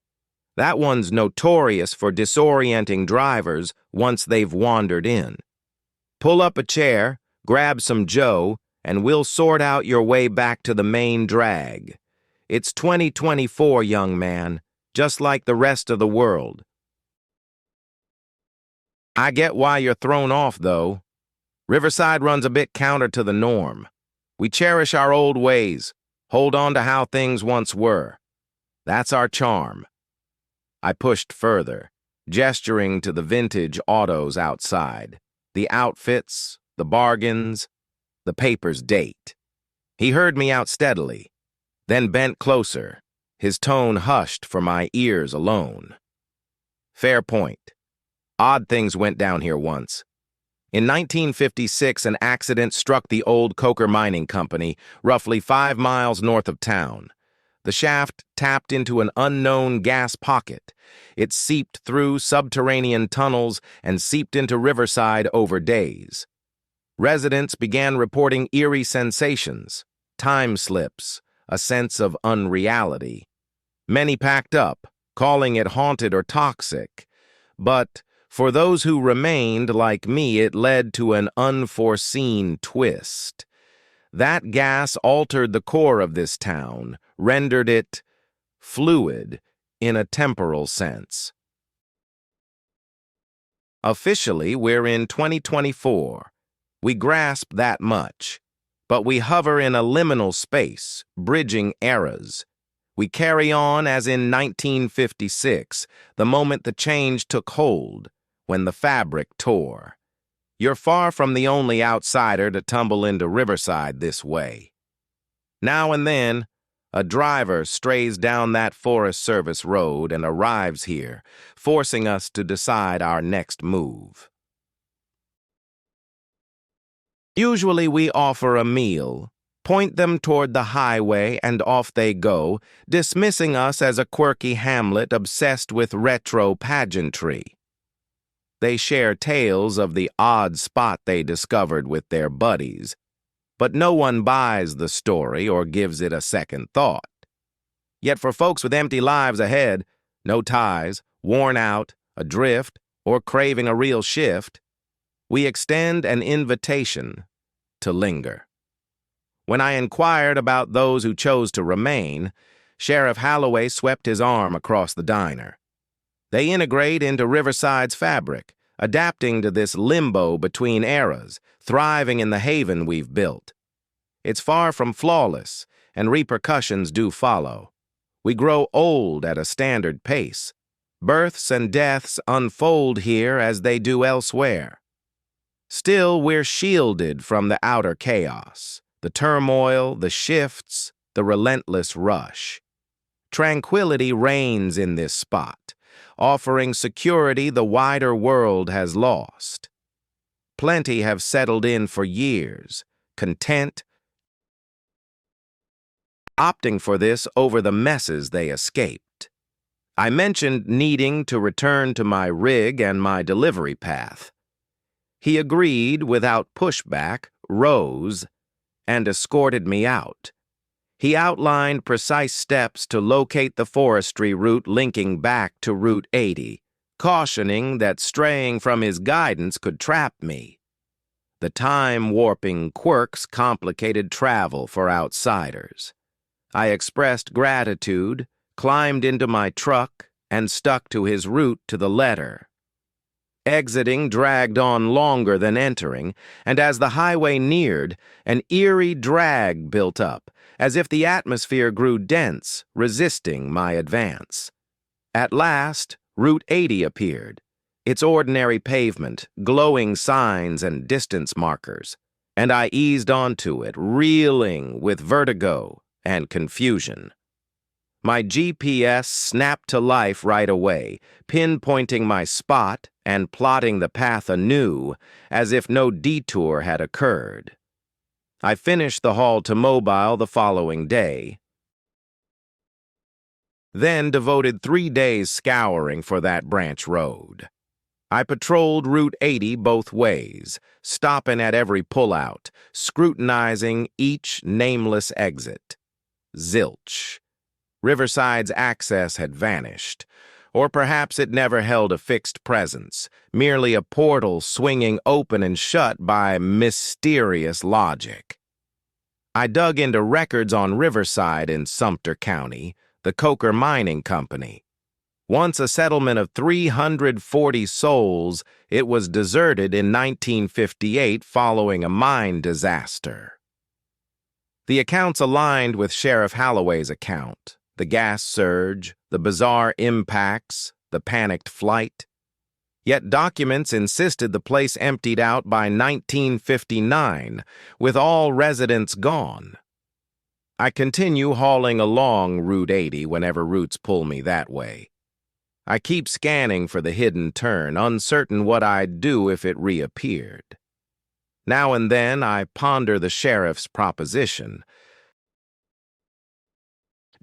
That one's notorious for disorienting drivers once they've wandered in. Pull up a chair, grab some Joe, and we'll sort out your way back to the main drag. It's 2024, young man, just like the rest of the world. I get why you're thrown off, though. Riverside runs a bit counter to the norm. We cherish our old ways, hold on to how things once were. That's our charm. I pushed further, gesturing to the vintage autos outside, the outfits, the bargains, the paper's date. He heard me out steadily, then bent closer, his tone hushed for my ears alone. Fair point. Odd things went down here once. In 1956, an accident struck the old Coker Mining Company, roughly 5 miles north of town. The shaft tapped into an unknown gas pocket. It seeped through subterranean tunnels and seeped into Riverside over days. Residents began reporting eerie sensations, time slips, a sense of unreality. Many packed up, calling it haunted or toxic. But for those who remained like me, it led to an unforeseen twist. That gas altered the core of this town, rendered it fluid in a temporal sense. Officially, we're in 2024. We grasp that much. But we hover in a liminal space, bridging eras. We carry on as in 1956, the moment the change took hold, when the fabric tore. You're far from the only outsider to tumble into Riverside this way. Now and then, a driver strays down that Forest Service road and arrives here, forcing us to decide our next move. Usually we offer a meal, point them toward the highway, and off they go, dismissing us as a quirky hamlet obsessed with retro pageantry. They share tales of the odd spot they discovered with their buddies, but no one buys the story or gives it a second thought. Yet for folks with empty lives ahead, no ties, worn out, adrift, or craving a real shift, we extend an invitation to linger. When I inquired about those who chose to remain, Sheriff Halloway swept his arm across the diner. They integrate into Riverside's fabric, adapting to this limbo between eras, thriving in the haven we've built. It's far from flawless, and repercussions do follow. We grow old at a standard pace. Births and deaths unfold here as they do elsewhere. Still, we're shielded from the outer chaos, the turmoil, the shifts, the relentless rush. Tranquility reigns in this spot, offering security the wider world has lost. Plenty have settled in for years, content, opting for this over the messes they escaped. I mentioned needing to return to my rig and my delivery path. He agreed without pushback, rose, and escorted me out. He outlined precise steps to locate the forestry route linking back to Route 80, cautioning that straying from his guidance could trap me. The time-warping quirks complicated travel for outsiders. I expressed gratitude, climbed into my truck, and stuck to his route to the letter. Exiting dragged on longer than entering, and as the highway neared, an eerie drag built up, as if the atmosphere grew dense, resisting my advance. At last, Route 80 appeared, its ordinary pavement, glowing signs and distance markers, and I eased onto it, reeling with vertigo and confusion. My GPS snapped to life right away, pinpointing my spot and plotting the path anew, as if no detour had occurred. I finished the haul to Mobile the following day, then devoted 3 days scouring for that branch road. I patrolled Route 80 both ways, stopping at every pullout, scrutinizing each nameless exit. Zilch. Riverside's access had vanished, or perhaps it never held a fixed presence, merely a portal swinging open and shut by mysterious logic. I dug into records on Riverside in Sumter County, the Coker Mining Company. Once a settlement of 340 souls, it was deserted in 1958 following a mine disaster. The accounts aligned with Sheriff Halloway's account. The gas surge, the bizarre impacts, the panicked flight. Yet documents insisted the place emptied out by 1959, with all residents gone. I continue hauling along Route 80 whenever routes pull me that way. I keep scanning for the hidden turn, uncertain what I'd do if it reappeared. Now and then I ponder the sheriff's proposition,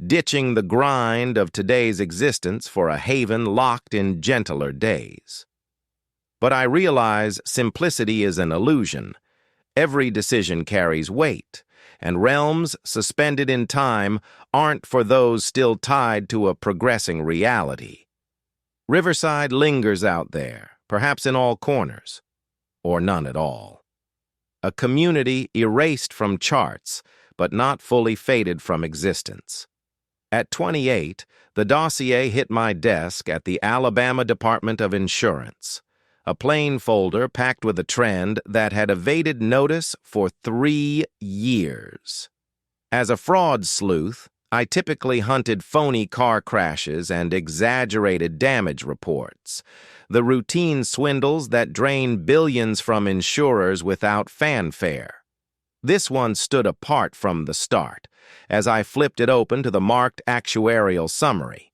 ditching the grind of today's existence for a haven locked in gentler days. But I realize simplicity is an illusion. Every decision carries weight, and realms suspended in time aren't for those still tied to a progressing reality. Riverside lingers out there, perhaps in all corners, or none at all. a community erased from charts, but not fully faded from existence. At 28, the dossier hit my desk at the Alabama Department of Insurance, a plain folder packed with a trend that had evaded notice for 3 years. As a fraud sleuth, I typically hunted phony car crashes and exaggerated damage reports, the routine swindles that drain billions from insurers without fanfare. This one stood apart from the start, as I flipped it open to the marked actuarial summary.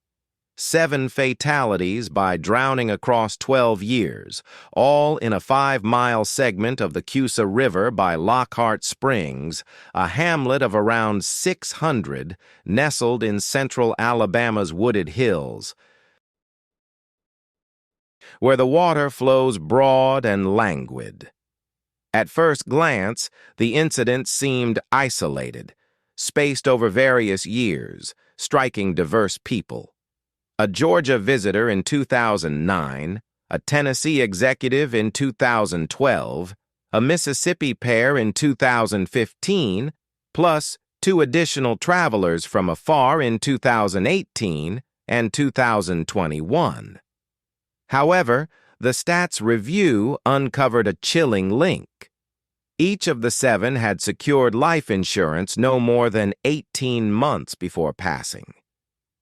7 fatalities by drowning across 12 years, all in a 5-mile segment of the Coosa River by Lockhart Springs, a hamlet of around 600 nestled in central Alabama's wooded hills, where the water flows broad and languid. At first glance, the incident seemed isolated, spaced over various years, striking diverse people. A Georgia visitor in 2009, a Tennessee executive in 2012, a Mississippi pair in 2015, plus 2 additional travelers from afar in 2018 and 2021. However, the stats review uncovered a chilling link. Each of the 7 had secured life insurance no more than 18 months before passing.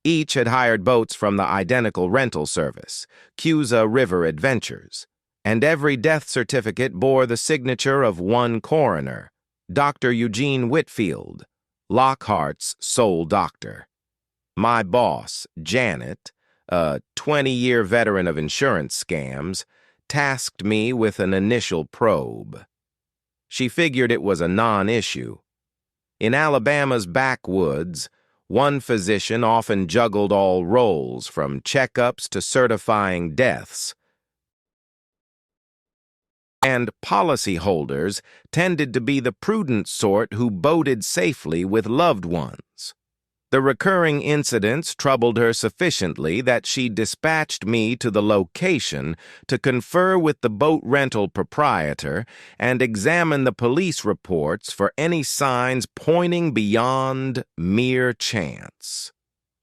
Each had hired boats from the identical rental service, Coosa River Adventures, and every death certificate bore the signature of one coroner, Dr. Eugene Whitfield, Lockhart's sole doctor. My boss, Janet, a 20-year veteran of insurance scams, tasked me with an initial probe. She figured it was a non-issue. In Alabama's backwoods, one physician often juggled all roles, from checkups to certifying deaths, and policyholders tended to be the prudent sort who boated safely with loved ones. The recurring incidents troubled her sufficiently that she dispatched me to the location to confer with the boat rental proprietor and examine the police reports for any signs pointing beyond mere chance.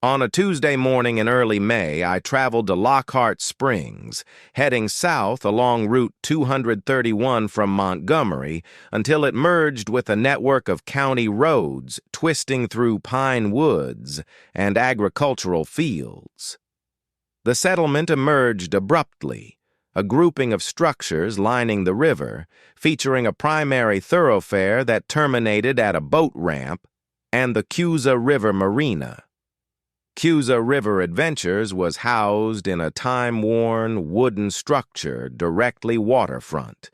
On a Tuesday morning in early May, I traveled to Lockhart Springs, heading south along Route 231 from Montgomery until it merged with a network of county roads twisting through pine woods and agricultural fields. The settlement emerged abruptly, a grouping of structures lining the river, featuring a primary thoroughfare that terminated at a boat ramp and the Coosa River Marina. Coosa River Adventures was housed in a time-worn wooden structure directly waterfront,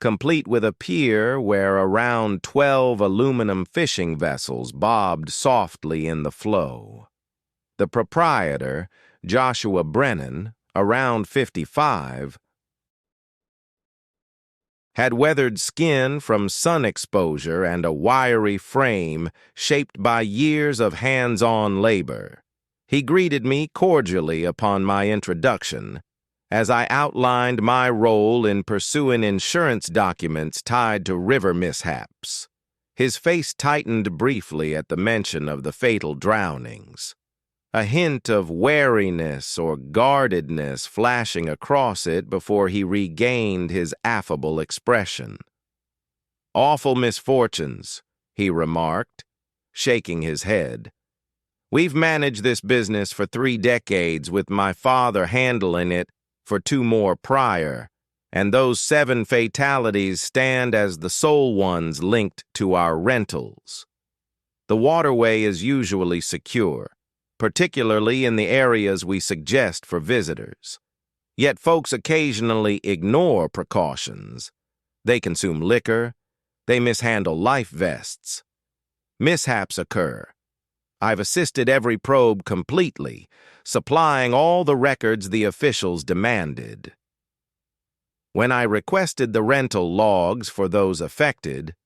complete with a pier where around 12 aluminum fishing vessels bobbed softly in the flow. The proprietor, Joshua Brennan, around 55, had weathered skin from sun exposure and a wiry frame shaped by years of hands-on labor. He greeted me cordially upon my introduction, as I outlined my role in pursuing insurance documents tied to river mishaps. His face tightened briefly at the mention of the fatal drownings, a hint of wariness or guardedness flashing across it before he regained his affable expression. "Awful misfortunes," he remarked, shaking his head. "We've managed this business for 3 decades, with my father handling it for 2 more prior, and those 7 fatalities stand as the sole ones linked to our rentals. The waterway is usually secure, particularly in the areas we suggest for visitors. Yet folks occasionally ignore precautions. They consume liquor, they mishandle life vests. Mishaps occur. I've assisted every probe completely, supplying all the records the officials demanded. When I requested the rental logs for those affected,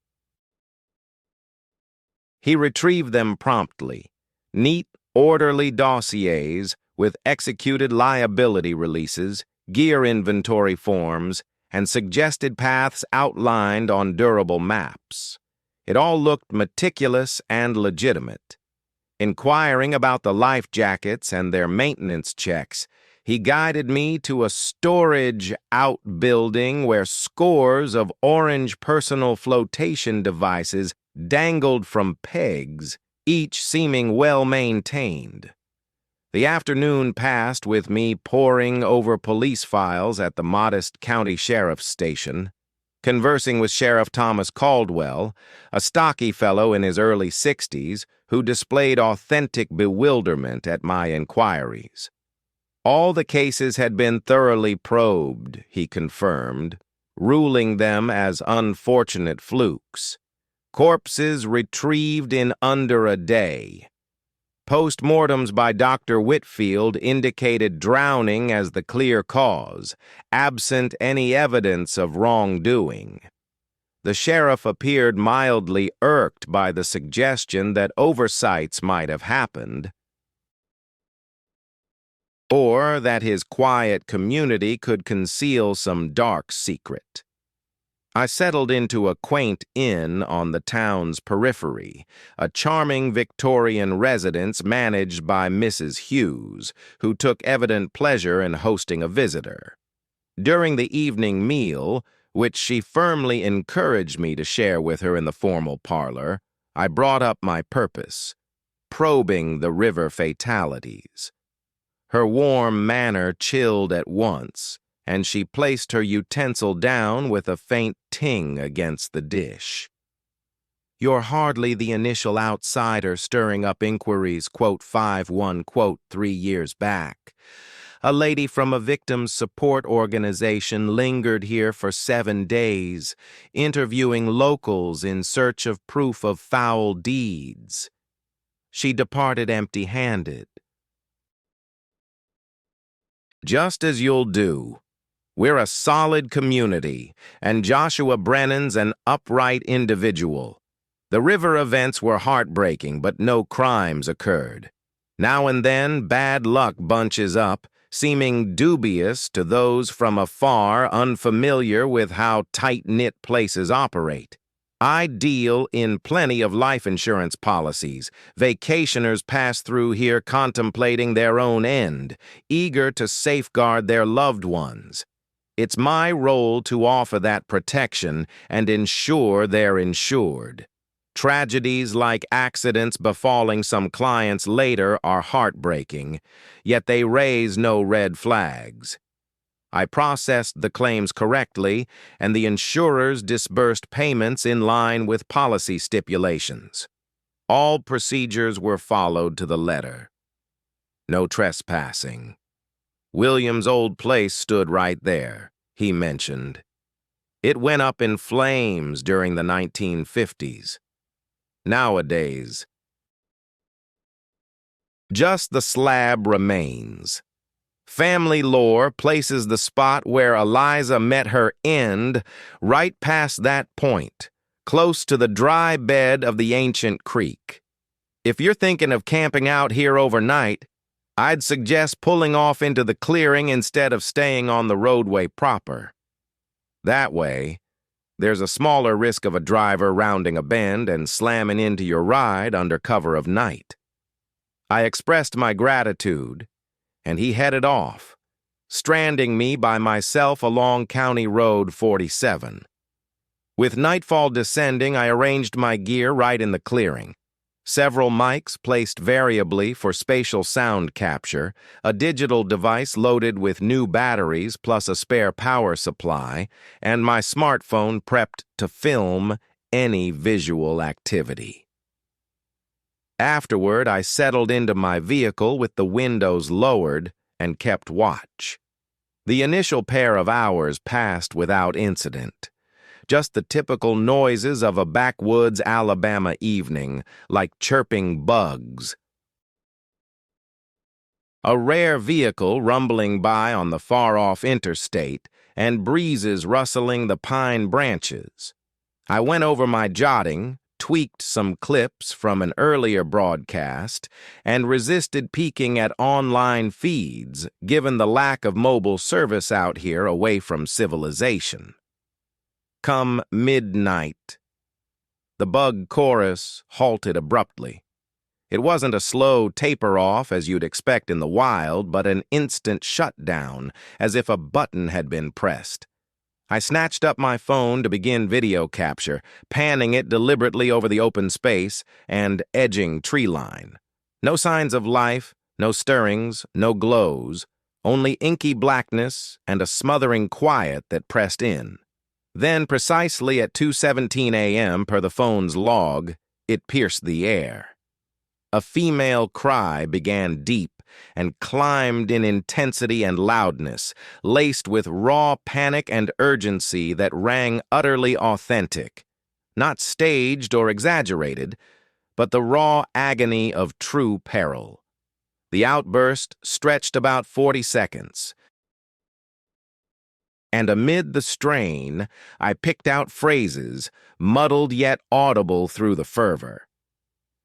he retrieved them promptly, neat, orderly dossiers with executed liability releases, gear inventory forms, and suggested paths outlined on durable maps. It all looked meticulous and legitimate. Inquiring about the life jackets and their maintenance checks, he guided me to a storage outbuilding where scores of orange personal flotation devices dangled from pegs, each seeming well-maintained. The afternoon passed with me poring over police files at the modest county sheriff's station, conversing with Sheriff Thomas Caldwell, a stocky fellow in his early 60s who displayed authentic bewilderment at my inquiries. All the cases had been thoroughly probed, he confirmed, ruling them as unfortunate flukes. Corpses retrieved in under a day. Postmortems by Dr. Whitfield indicated drowning as the clear cause, absent any evidence of wrongdoing. The sheriff appeared mildly irked by the suggestion that oversights might have happened, or that his quiet community could conceal some dark secret. I settled into a quaint inn on the town's periphery, a charming Victorian residence managed by Mrs. Hughes, who took evident pleasure in hosting a visitor. During the evening meal, which she firmly encouraged me to share with her in the formal parlor, I brought up my purpose, probing the river fatalities. Her warm manner chilled at once, and she placed her utensil down with a faint ting against the dish. "You're hardly the initial outsider stirring up inquiries, quote 5-1, quote 3 years back. A lady from a victims support organization lingered here for 7 days, interviewing locals in search of proof of foul deeds. She departed empty-handed." "Just as you'll do. We're a solid community, and Joshua Brennan's an upright individual. The river events were heartbreaking, but no crimes occurred. Now and then, bad luck bunches up, seeming dubious to those from afar unfamiliar with how tight-knit places operate. I deal in plenty of life insurance policies. Vacationers pass through here contemplating their own end, eager to safeguard their loved ones. It's my role to offer that protection and ensure they're insured. Tragedies like accidents befalling some clients later are heartbreaking, yet they raise no red flags. I processed the claims correctly, and the insurers disbursed payments in line with policy stipulations. All procedures were followed to the letter. No trespassing. William's old place stood right there, he mentioned. It went up in flames during the 1950s. Nowadays, just the slab remains. Family lore places the spot where Eliza met her end right past that point, close to the dry bed of the ancient creek. If you're thinking of camping out here overnight, I'd suggest pulling off into the clearing instead of staying on the roadway proper. That way, there's a smaller risk of a driver rounding a bend and slamming into your ride under cover of night. I expressed my gratitude, and he headed off, stranding me by myself along County Road 47. With nightfall descending, I arranged my gear right in the clearing. Several mics placed variably for spatial sound capture, a digital device loaded with new batteries plus a spare power supply, and my smartphone prepped to film any visual activity. Afterward, I settled into my vehicle with the windows lowered and kept watch. The initial pair of hours passed without incident. Just the typical noises of a backwoods Alabama evening, like chirping bugs. A rare vehicle rumbling by on the far-off interstate, and breezes rustling the pine branches. I went over my jotting, tweaked some clips from an earlier broadcast and resisted peeking at online feeds given the lack of mobile service out here away from civilization. Come midnight, the bug chorus halted abruptly. It wasn't a slow taper-off as you'd expect in the wild, but an instant shutdown, as if a button had been pressed. I snatched up my phone to begin video capture, panning it deliberately over the open space and edging tree line. No signs of life, no stirrings, no glows, only inky blackness and a smothering quiet that pressed in. Then, precisely at 2:17 a.m. per the phone's log, it pierced the air. A female cry began deep and climbed in intensity and loudness, laced with raw panic and urgency that rang utterly authentic. Not staged or exaggerated, but the raw agony of true peril. The outburst stretched about 40 seconds. And amid the strain, I picked out phrases, muddled yet audible through the fervor.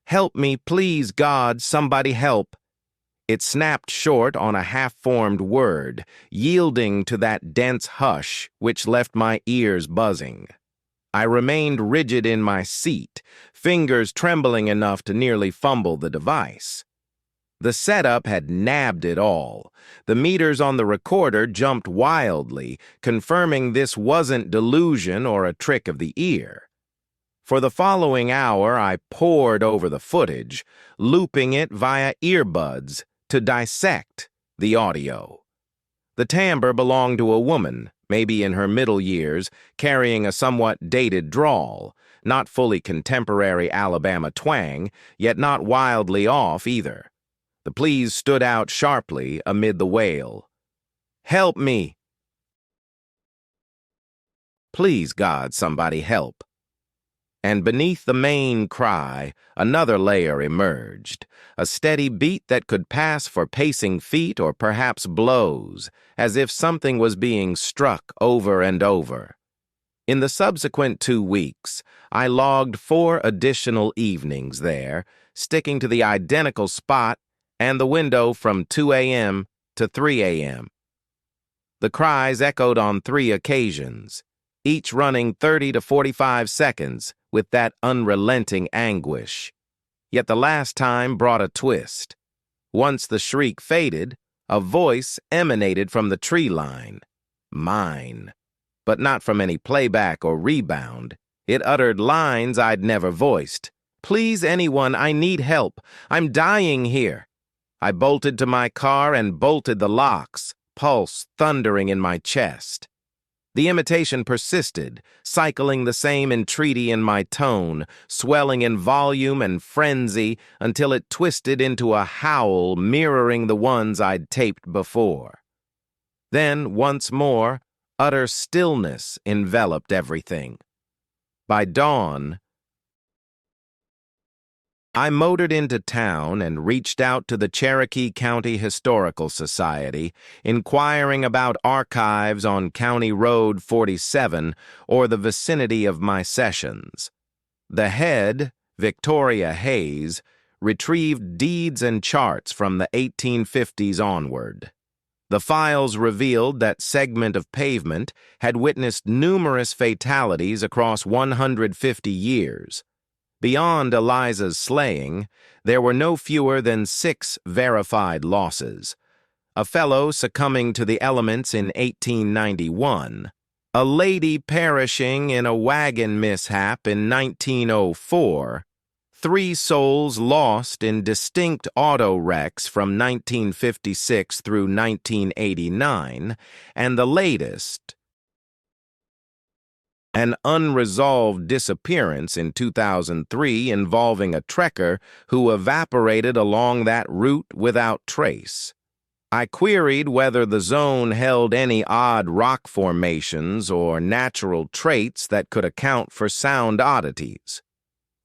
"Help me, please, God, somebody help." It snapped short on a half-formed word, yielding to that dense hush which left my ears buzzing. I remained rigid in my seat, fingers trembling enough to nearly fumble the device. The setup had nabbed it all. The meters on the recorder jumped wildly, confirming this wasn't delusion or a trick of the ear. For the following hour, I pored over the footage, looping it via earbuds to dissect the audio. The timbre belonged to a woman, maybe in her middle years, carrying a somewhat dated drawl, not fully contemporary Alabama twang, yet not wildly off either. The pleas stood out sharply amid the wail. "Help me! Please, God, somebody help." And beneath the main cry, another layer emerged, a steady beat that could pass for pacing feet or perhaps blows, as if something was being struck over and over. In the subsequent 2 weeks, I logged 4 additional evenings there, sticking to the identical spot and the window from 2 a.m. to 3 a.m. The cries echoed on 3 occasions, each running 30 to 45 seconds with that unrelenting anguish. Yet the last time brought a twist. Once the shriek faded, a voice emanated from the tree line. Mine. But not from any playback or rebound. It uttered lines I'd never voiced. "Please, anyone, I need help. I'm dying here." I bolted to my car and bolted the locks, pulse thundering in my chest. The imitation persisted, cycling the same entreaty in my tone, swelling in volume and frenzy until it twisted into a howl mirroring the ones I'd taped before. Then, once more, utter stillness enveloped everything. By dawn, I motored into town and reached out to the Cherokee County Historical Society, inquiring about archives on County Road 47 or the vicinity of my sessions. The head, Victoria Hayes, retrieved deeds and charts from the 1850s onward. The files revealed that segment of pavement had witnessed numerous fatalities across 150 years. Beyond Eliza's slaying, there were no fewer than 6 verified losses. A fellow succumbing to the elements in 1891, a lady perishing in a wagon mishap in 1904, 3 souls lost in distinct auto wrecks from 1956 through 1989, and the latest, an unresolved disappearance in 2003 involving a trekker who evaporated along that route without trace. I queried whether the zone held any odd rock formations or natural traits that could account for sound oddities.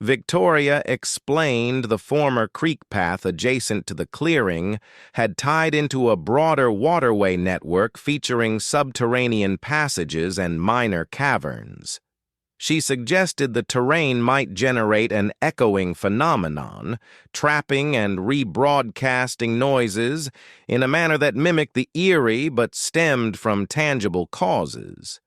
Victoria explained the former creek path adjacent to the clearing had tied into a broader waterway network featuring subterranean passages and minor caverns. She suggested the terrain might generate an echoing phenomenon, trapping and rebroadcasting noises in a manner that mimicked the eerie but stemmed from tangible causes.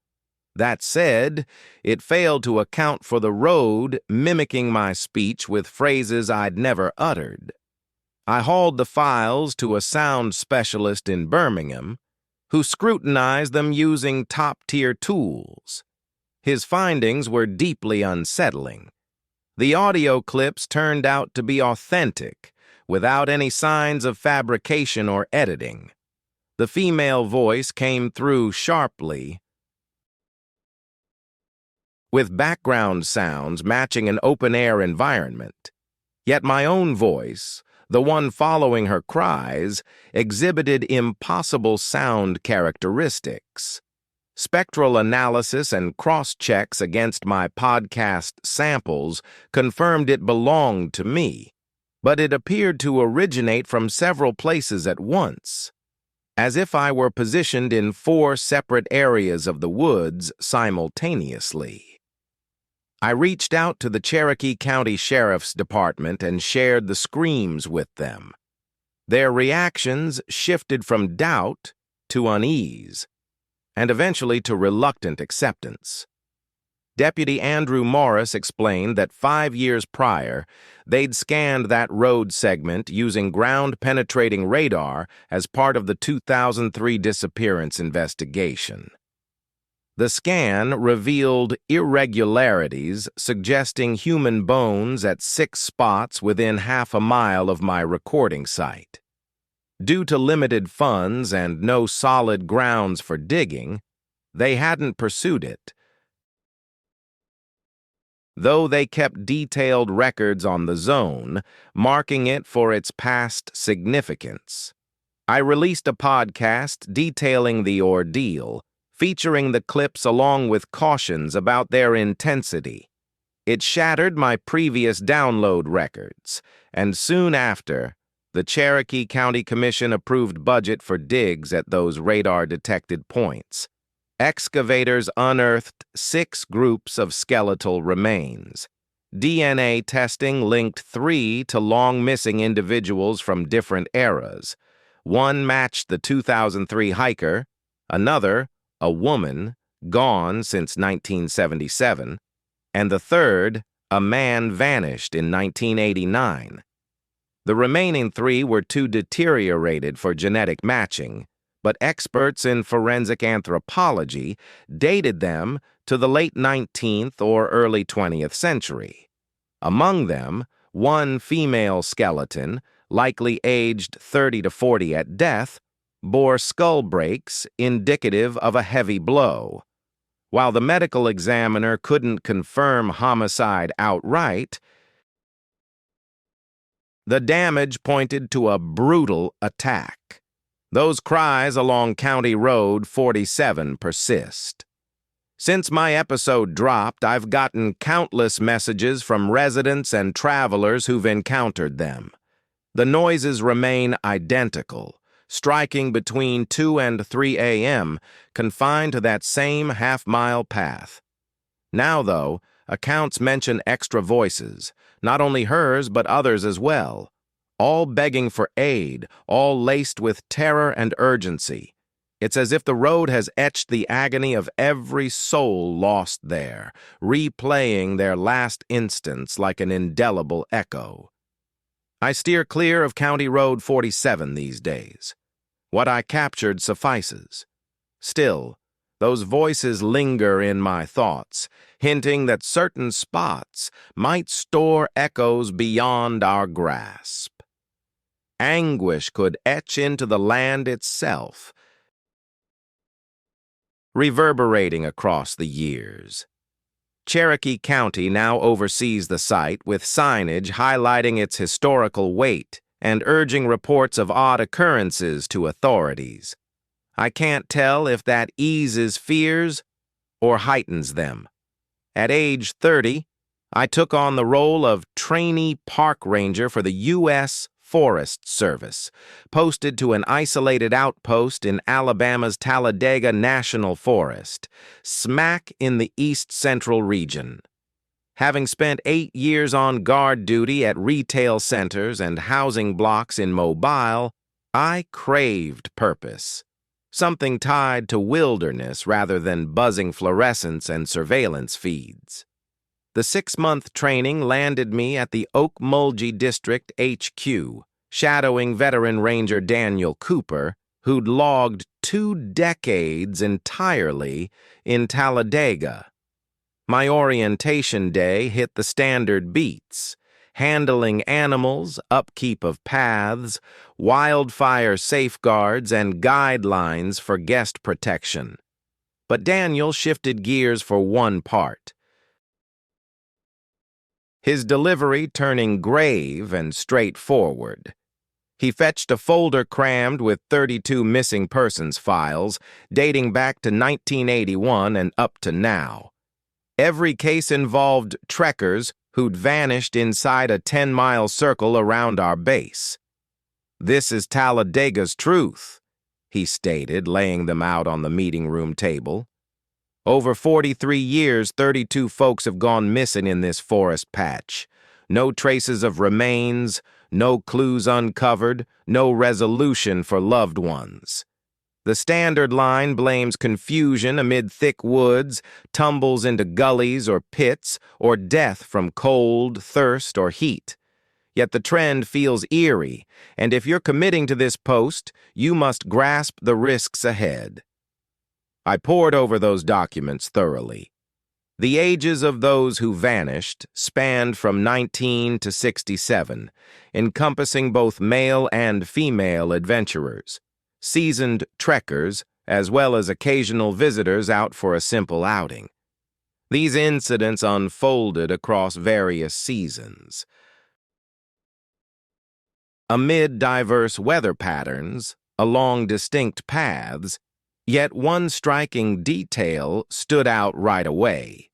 That said, it failed to account for the road mimicking my speech with phrases I'd never uttered. I hauled the files to a sound specialist in Birmingham, who scrutinized them using top-tier tools. His findings were deeply unsettling. The audio clips turned out to be authentic, without any signs of fabrication or editing. The female voice came through sharply, with background sounds matching an open-air environment. Yet my own voice, the one following her cries, exhibited impossible sound characteristics. Spectral analysis and cross-checks against my podcast samples confirmed it belonged to me, but it appeared to originate from several places at once, as if I were positioned in 4 separate areas of the woods simultaneously. I reached out to the Cherokee County Sheriff's Department and shared the screams with them. Their reactions shifted from doubt to unease, and eventually to reluctant acceptance. Deputy Andrew Morris explained that 5 years prior, they'd scanned that road segment using ground-penetrating radar as part of the 2003 disappearance investigation. The scan revealed irregularities suggesting human bones at 6 spots within half a mile of my recording site. Due to limited funds and no solid grounds for digging, they hadn't pursued it, though they kept detailed records on the zone, marking it for its past significance. I released a podcast detailing the ordeal, featuring the clips along with cautions about their intensity. It shattered my previous download records, and soon after, the Cherokee County Commission approved budget for digs at those radar-detected points. Excavators unearthed 6 groups of skeletal remains. DNA testing linked 3 to long-missing individuals from different eras. One matched the 2003 hiker, another, a woman, gone since 1977, and the third, a man vanished in 1989. The remaining 3 were too deteriorated for genetic matching, but experts in forensic anthropology dated them to the late 19th or early 20th century. Among them, one female skeleton, likely aged 30 to 40 at death, bore skull breaks indicative of a heavy blow. While the medical examiner couldn't confirm homicide outright, the damage pointed to a brutal attack. Those cries along County Road 47 persist. Since my episode dropped, I've gotten countless messages from residents and travelers who've encountered them. The noises remain identical, striking between 2 and 3 a.m., confined to that same half-mile path. Now, though, accounts mention extra voices, not only hers but others as well, all begging for aid, all laced with terror and urgency. It's as if the road has etched the agony of every soul lost there, replaying their last instance like an indelible echo. I steer clear of County Road 47 these days. What I captured suffices. Still, those voices linger in my thoughts, hinting that certain spots might store echoes beyond our grasp. Anguish could etch into the land itself, reverberating across the years. Cherokee County now oversees the site with signage highlighting its historical weight and urging reports of odd occurrences to authorities. I can't tell if that eases fears or heightens them. At age 30, I took on the role of trainee park ranger for the U.S. Forest Service, posted to an isolated outpost in Alabama's Talladega National Forest, smack in the East Central region. Having spent 8 years on guard duty at retail centers and housing blocks in Mobile, I craved purpose. Something tied to wilderness rather than buzzing fluorescence and surveillance feeds. The 6-month training landed me at the Okmulgee District HQ, shadowing veteran Ranger Daniel Cooper, who'd logged 2 decades entirely in Talladega. My orientation day hit the standard beats: handling animals, upkeep of paths, wildfire safeguards, and guidelines for guest protection. But Daniel shifted gears for one part. His delivery turning grave and straightforward. He fetched a folder crammed with 32 missing persons files dating back to 1981 and up to now. Every case involved trekkers who'd vanished inside a 10-mile circle around our base. "This is Talladega's truth," he stated, laying them out on the meeting room table. "Over 43 years, 32 folks have gone missing in this forest patch. No traces of remains, no clues uncovered, no resolution for loved ones. The standard line blames confusion amid thick woods, tumbles into gullies or pits, or death from cold, thirst, or heat. Yet the trend feels eerie, and if you're committing to this post, you must grasp the risks ahead." I pored over those documents thoroughly. The ages of those who vanished spanned from 19 to 67, encompassing both male and female adventurers, seasoned trekkers, as well as occasional visitors out for a simple outing. These incidents unfolded across various seasons. Amid diverse weather patterns, along distinct paths, yet one striking detail stood out right away.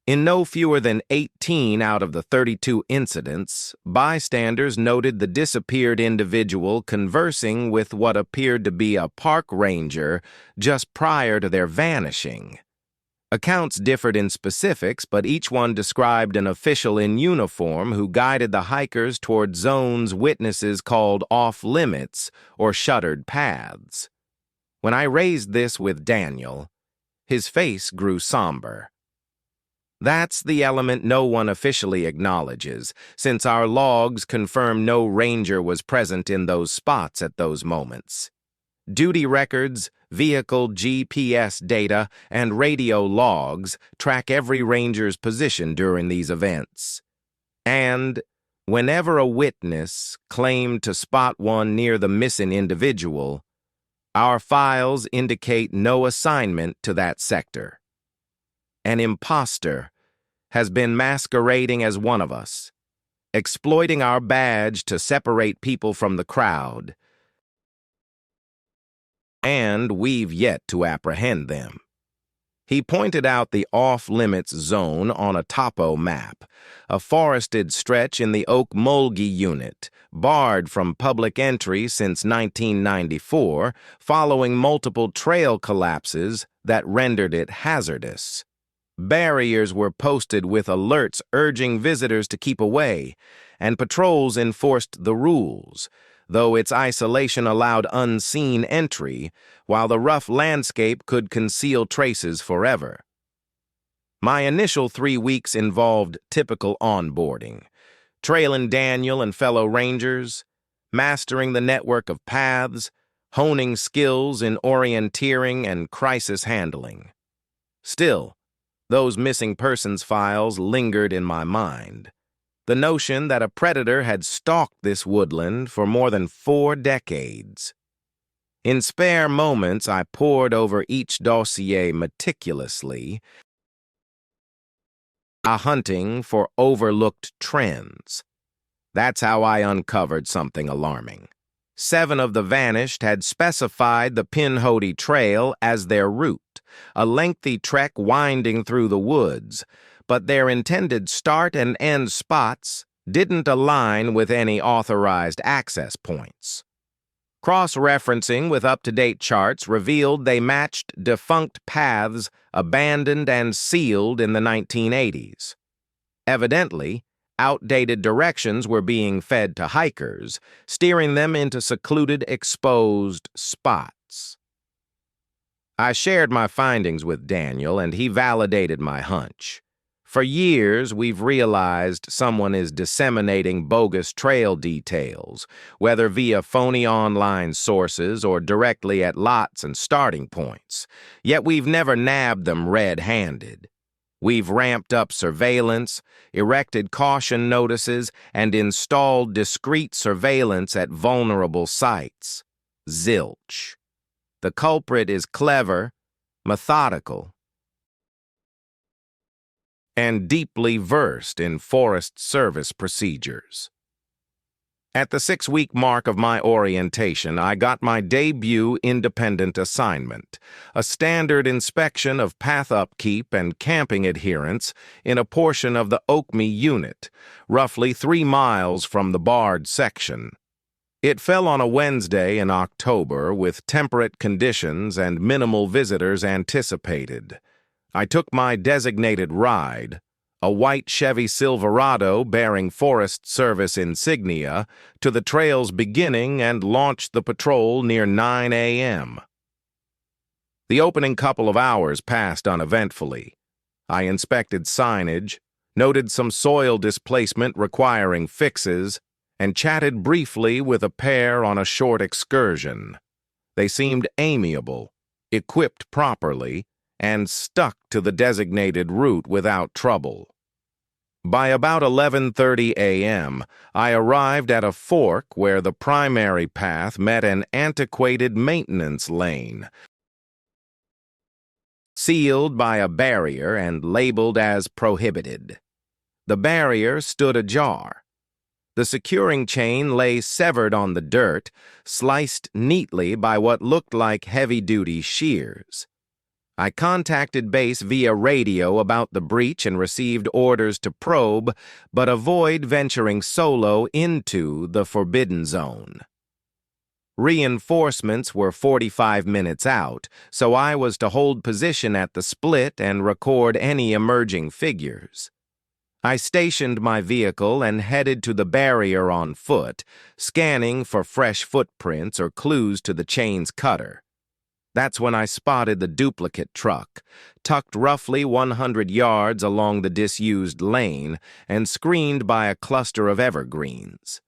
In no fewer than 18 out of the 32 incidents, bystanders noted the disappeared individual conversing with what appeared to be a park ranger just prior to their vanishing. Accounts differed in specifics, but each one described an official in uniform who guided the hikers toward zones witnesses called off-limits or shuttered paths. When I raised this with Daniel, his face grew somber. That's the element no one officially acknowledges, since our logs confirm no ranger was present in those spots at those moments. Duty records, vehicle GPS data, and radio logs track every ranger's position during these events. And whenever a witness claimed to spot one near the missing individual, our files indicate no assignment to that sector. An imposter has been masquerading as one of us, exploiting our badge to separate people from the crowd, and we've yet to apprehend them. He pointed out the off-limits zone on a topo map, a forested stretch in the Okmulgee unit, barred from public entry since 1994, following multiple trail collapses that rendered it hazardous. Barriers were posted with alerts urging visitors to keep away, and patrols enforced the rules, though its isolation allowed unseen entry, while the rough landscape could conceal traces forever. My initial 3 weeks involved typical onboarding, trailing Daniel and fellow rangers, mastering the network of paths, honing skills in orienteering and crisis handling. Still, those missing persons files lingered in my mind. The notion that a predator had stalked this woodland for more than 4 decades. In spare moments, I pored over each dossier meticulously, hunting for overlooked trends. That's how I uncovered something alarming. 7 of the vanished had specified the Pinhoti Trail as their route, a lengthy trek winding through the woods, but their intended start and end spots didn't align with any authorized access points. Cross-referencing with up-to-date charts revealed they matched defunct paths abandoned and sealed in the 1980s. Evidently, outdated directions were being fed to hikers, steering them into secluded, exposed spots. I shared my findings with Daniel, and he validated my hunch. For years, we've realized someone is disseminating bogus trail details, whether via phony online sources or directly at lots and starting points. Yet we've never nabbed them red-handed. We've ramped up surveillance, erected caution notices, and installed discreet surveillance at vulnerable sites. Zilch. The culprit is clever, methodical, and deeply versed in Forest Service procedures. At the 6-week mark of my orientation, I got my debut independent assignment, a standard inspection of path upkeep and camping adherence in a portion of the Oakme unit, roughly 3 miles from the barred section. It fell on a Wednesday in October with temperate conditions and minimal visitors anticipated. I took my designated ride, a white Chevy Silverado bearing Forest Service insignia, to the trail's beginning and launched the patrol near 9 a.m. The opening couple of hours passed uneventfully. I inspected signage, noted some soil displacement requiring fixes, and chatted briefly with a pair on a short excursion. They seemed amiable, equipped properly, and stuck to the designated route without trouble. By about 11:30 a.m., I arrived at a fork where the primary path met an antiquated maintenance lane, sealed by a barrier and labeled as prohibited. The barrier stood ajar. The securing chain lay severed on the dirt, sliced neatly by what looked like heavy-duty shears. I contacted base via radio about the breach and received orders to probe, but avoid venturing solo into the forbidden zone. Reinforcements were 45 minutes out, so I was to hold position at the split and record any emerging figures. I stationed my vehicle and headed to the barrier on foot, scanning for fresh footprints or clues to the chain's cutter. That's when I spotted the duplicate truck, tucked roughly 100 yards along the disused lane and screened by a cluster of evergreens.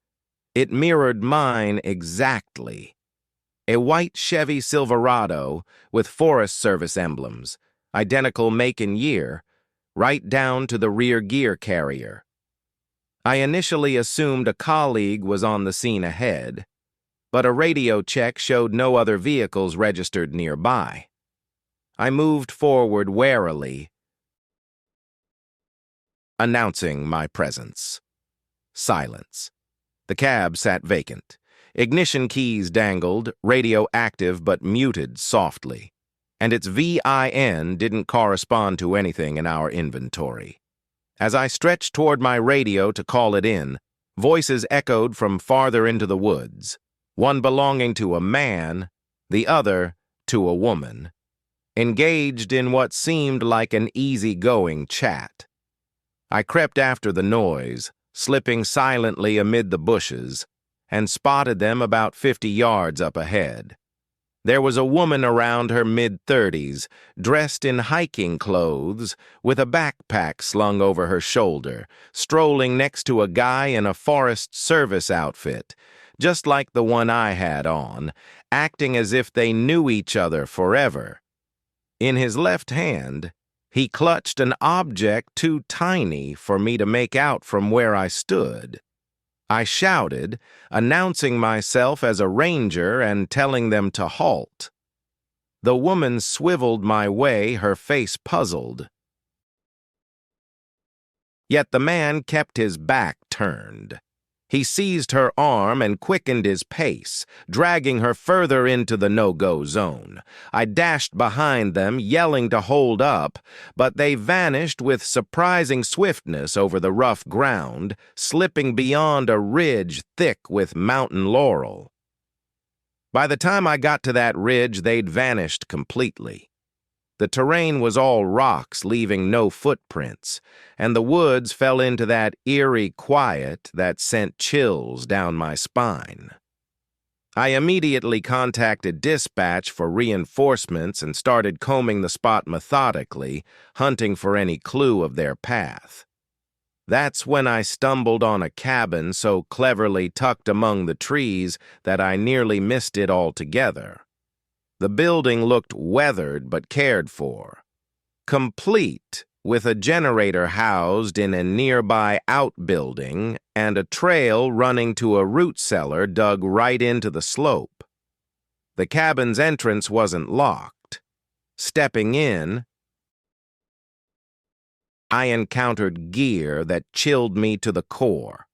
It mirrored mine exactly. A white Chevy Silverado with Forest Service emblems, identical make and year, right down to the rear gear carrier. I initially assumed a colleague was on the scene ahead, but a radio check showed no other vehicles registered nearby. I moved forward warily, announcing my presence. Silence. The cab sat vacant. Ignition keys dangled, radio active but muted softly, and its VIN didn't correspond to anything in our inventory. As I stretched toward my radio to call it in, voices echoed from farther into the woods, one belonging to a man, the other to a woman, engaged in what seemed like an easy-going chat. I crept after the noise, slipping silently amid the bushes, and spotted them about 50 yards up ahead. There was a woman around her mid-30s, dressed in hiking clothes, with a backpack slung over her shoulder, strolling next to a guy in a Forest Service outfit, just like the one I had on, acting as if they knew each other forever. In his left hand, he clutched an object too tiny for me to make out from where I stood. I shouted, announcing myself as a ranger and telling them to halt. The woman swiveled my way, her face puzzled. Yet the man kept his back turned. He seized her arm and quickened his pace, dragging her further into the no-go zone. I dashed behind them, yelling to hold up, but they vanished with surprising swiftness over the rough ground, slipping beyond a ridge thick with mountain laurel. By the time I got to that ridge, they'd vanished completely. The terrain was all rocks, leaving no footprints, and the woods fell into that eerie quiet that sent chills down my spine. I immediately contacted dispatch for reinforcements and started combing the spot methodically, hunting for any clue of their path. That's when I stumbled on a cabin so cleverly tucked among the trees that I nearly missed it altogether. The building looked weathered but cared for, complete with a generator housed in a nearby outbuilding and a trail running to a root cellar dug right into the slope. The cabin's entrance wasn't locked. Stepping in, I encountered gear that chilled me to the core.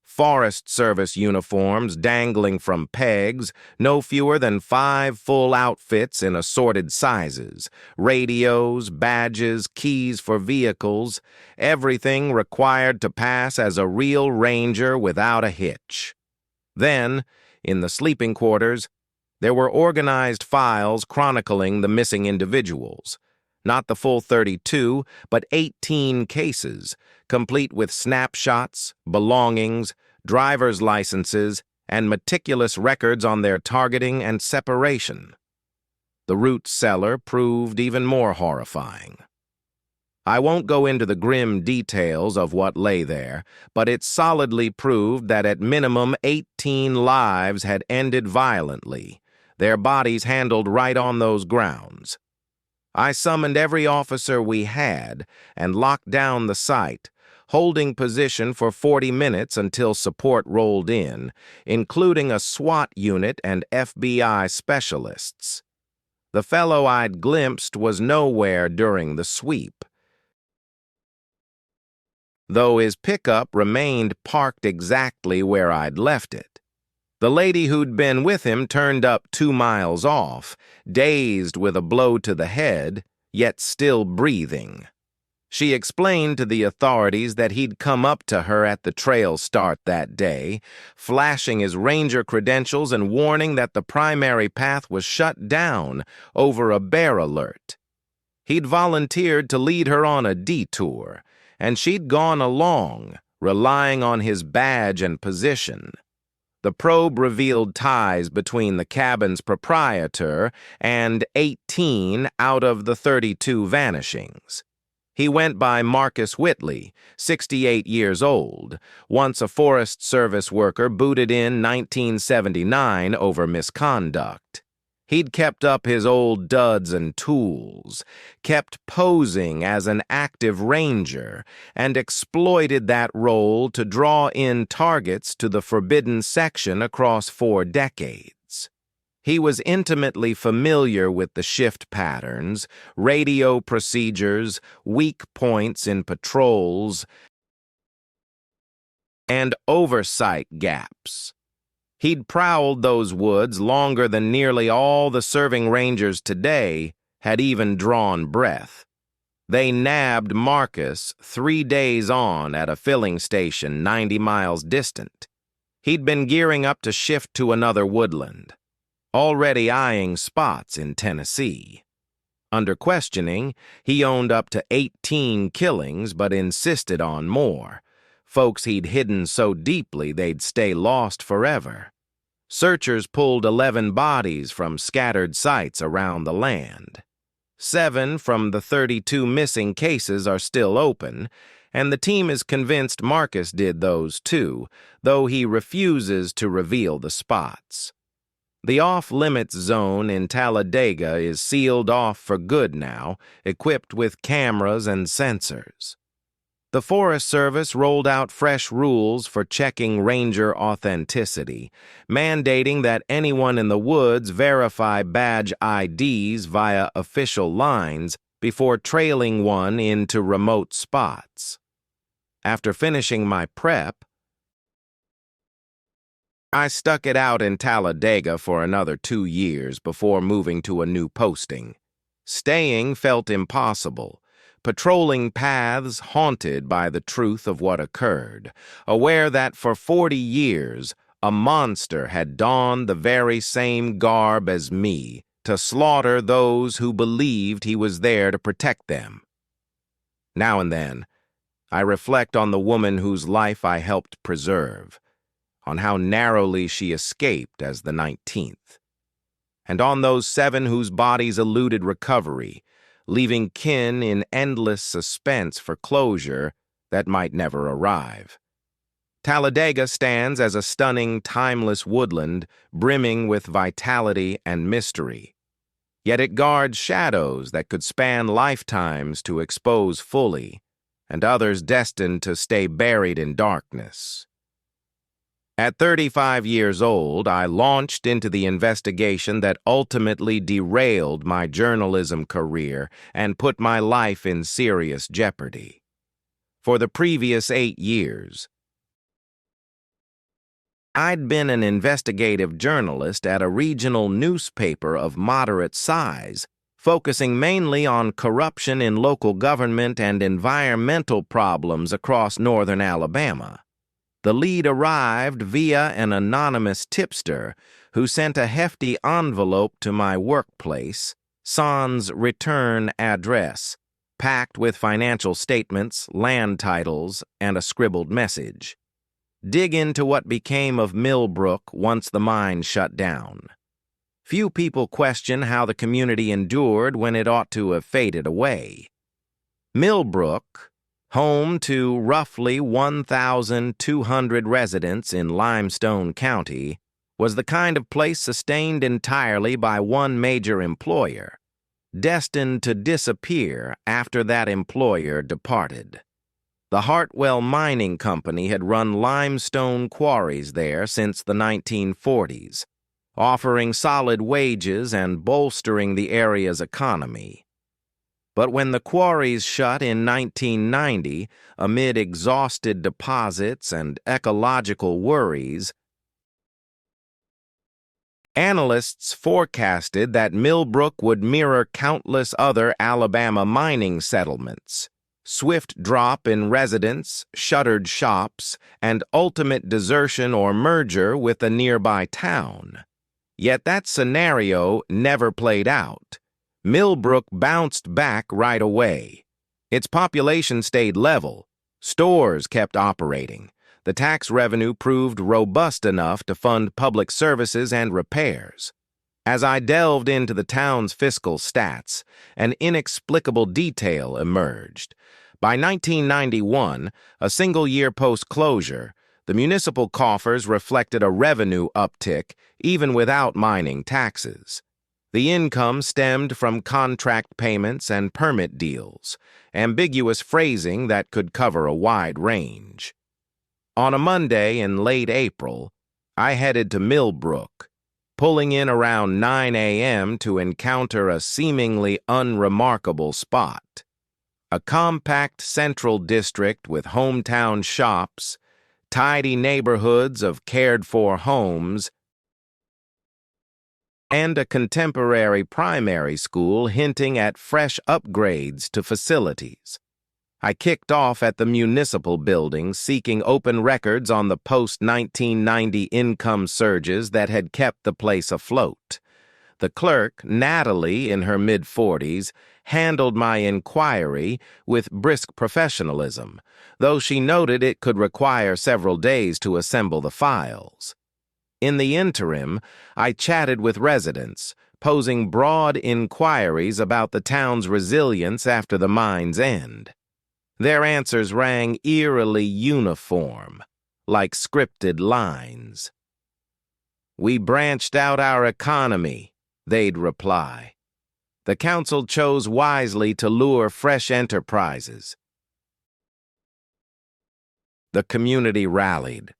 Forest Service uniforms dangling from pegs, no fewer than 5 full outfits in assorted sizes, radios, badges, keys for vehicles, everything required to pass as a real ranger without a hitch. Then, in the sleeping quarters, there were organized files chronicling the missing individuals. Not the full 32, but 18 cases, complete with snapshots, belongings, driver's licenses, and meticulous records on their targeting and separation. The root cellar proved even more horrifying. I won't go into the grim details of what lay there, but it solidly proved that at minimum 18 lives had ended violently, their bodies handled right on those grounds. I summoned every officer we had and locked down the site, holding position for 40 minutes until support rolled in, including a SWAT unit and FBI specialists. The fellow I'd glimpsed was nowhere during the sweep, though his pickup remained parked exactly where I'd left it. The lady who'd been with him turned up 2 miles off, dazed with a blow to the head, yet still breathing. She explained to the authorities that he'd come up to her at the trail start that day, flashing his ranger credentials and warning that the primary path was shut down over a bear alert. He'd volunteered to lead her on a detour, and she'd gone along, relying on his badge and position. The probe revealed ties between the cabin's proprietor and 18 out of the 32 vanishings. He went by Marcus Whitley, 68 years old, once a Forest Service worker booted in 1979 over misconduct. He'd kept up his old duds and tools, kept posing as an active ranger, and exploited that role to draw in targets to the forbidden section across 4 decades. He was intimately familiar with the shift patterns, radio procedures, weak points in patrols, and oversight gaps. He'd prowled those woods longer than nearly all the serving rangers today had even drawn breath. They nabbed Marcus 3 days on at a filling station 90 miles distant. He'd been gearing up to shift to another woodland, already eyeing spots in Tennessee. Under questioning, he owned up to 18 killings but insisted on more. Folks he'd hidden so deeply they'd stay lost forever. Searchers pulled 11 bodies from scattered sites around the land. 7 from the 32 missing cases are still open, and the team is convinced Marcus did those too, though he refuses to reveal the spots. The off-limits zone in Talladega is sealed off for good now, equipped with cameras and sensors. The Forest Service rolled out fresh rules for checking ranger authenticity, mandating that anyone in the woods verify badge IDs via official lines before trailing one into remote spots. After finishing my prep, I stuck it out in Talladega for another 2 years before moving to a new posting. Staying felt impossible, patrolling paths haunted by the truth of what occurred, aware that for 40 years a monster had donned the very same garb as me to slaughter those who believed he was there to protect them. Now and then, I reflect on the woman whose life I helped preserve, on how narrowly she escaped as the 19th, and on those 7 whose bodies eluded recovery, leaving kin in endless suspense for closure that might never arrive. Talladega stands as a stunning, timeless woodland brimming with vitality and mystery. Yet it guards shadows that could span lifetimes to expose fully, and others destined to stay buried in darkness. At 35 years old, I launched into the investigation that ultimately derailed my journalism career and put my life in serious jeopardy. For the previous 8 years, I'd been an investigative journalist at a regional newspaper of moderate size, focusing mainly on corruption in local government and environmental problems across northern Alabama. The lead arrived via an anonymous tipster who sent a hefty envelope to my workplace, sans return address, packed with financial statements, land titles, and a scribbled message. Dig into what became of Millbrook once the mine shut down. Few people question how the community endured when it ought to have faded away. Millbrook, home to roughly 1,200 residents in Limestone County, was the kind of place sustained entirely by one major employer, destined to disappear after that employer departed. The Hartwell Mining Company had run limestone quarries there since the 1940s, offering solid wages and bolstering the area's economy. But when the quarries shut in 1990, amid exhausted deposits and ecological worries, analysts forecasted that Millbrook would mirror countless other Alabama mining settlements. Swift drop in residents, shuttered shops, and ultimate desertion or merger with a nearby town. Yet that scenario never played out. Millbrook bounced back right away. Its population stayed level. Stores kept operating. The tax revenue proved robust enough to fund public services and repairs. As I delved into the town's fiscal stats, an inexplicable detail emerged. By 1991, a single year post-closure, the municipal coffers reflected a revenue uptick even without mining taxes. The income stemmed from contract payments and permit deals, ambiguous phrasing that could cover a wide range. On a Monday in late April, I headed to Millbrook, pulling in around 9 a.m. to encounter a seemingly unremarkable spot. A compact central district with hometown shops, tidy neighborhoods of cared-for homes, and a contemporary primary school hinting at fresh upgrades to facilities. I kicked off at the municipal building, seeking open records on the post-1990 income surges that had kept the place afloat. The clerk, Natalie, in her mid-40s, handled my inquiry with brisk professionalism, though she noted it could require several days to assemble the files. In the interim, I chatted with residents, posing broad inquiries about the town's resilience after the mine's end. Their answers rang eerily uniform, like scripted lines. "We branched out our economy," they'd reply. "The council chose wisely to lure fresh enterprises." The community rallied.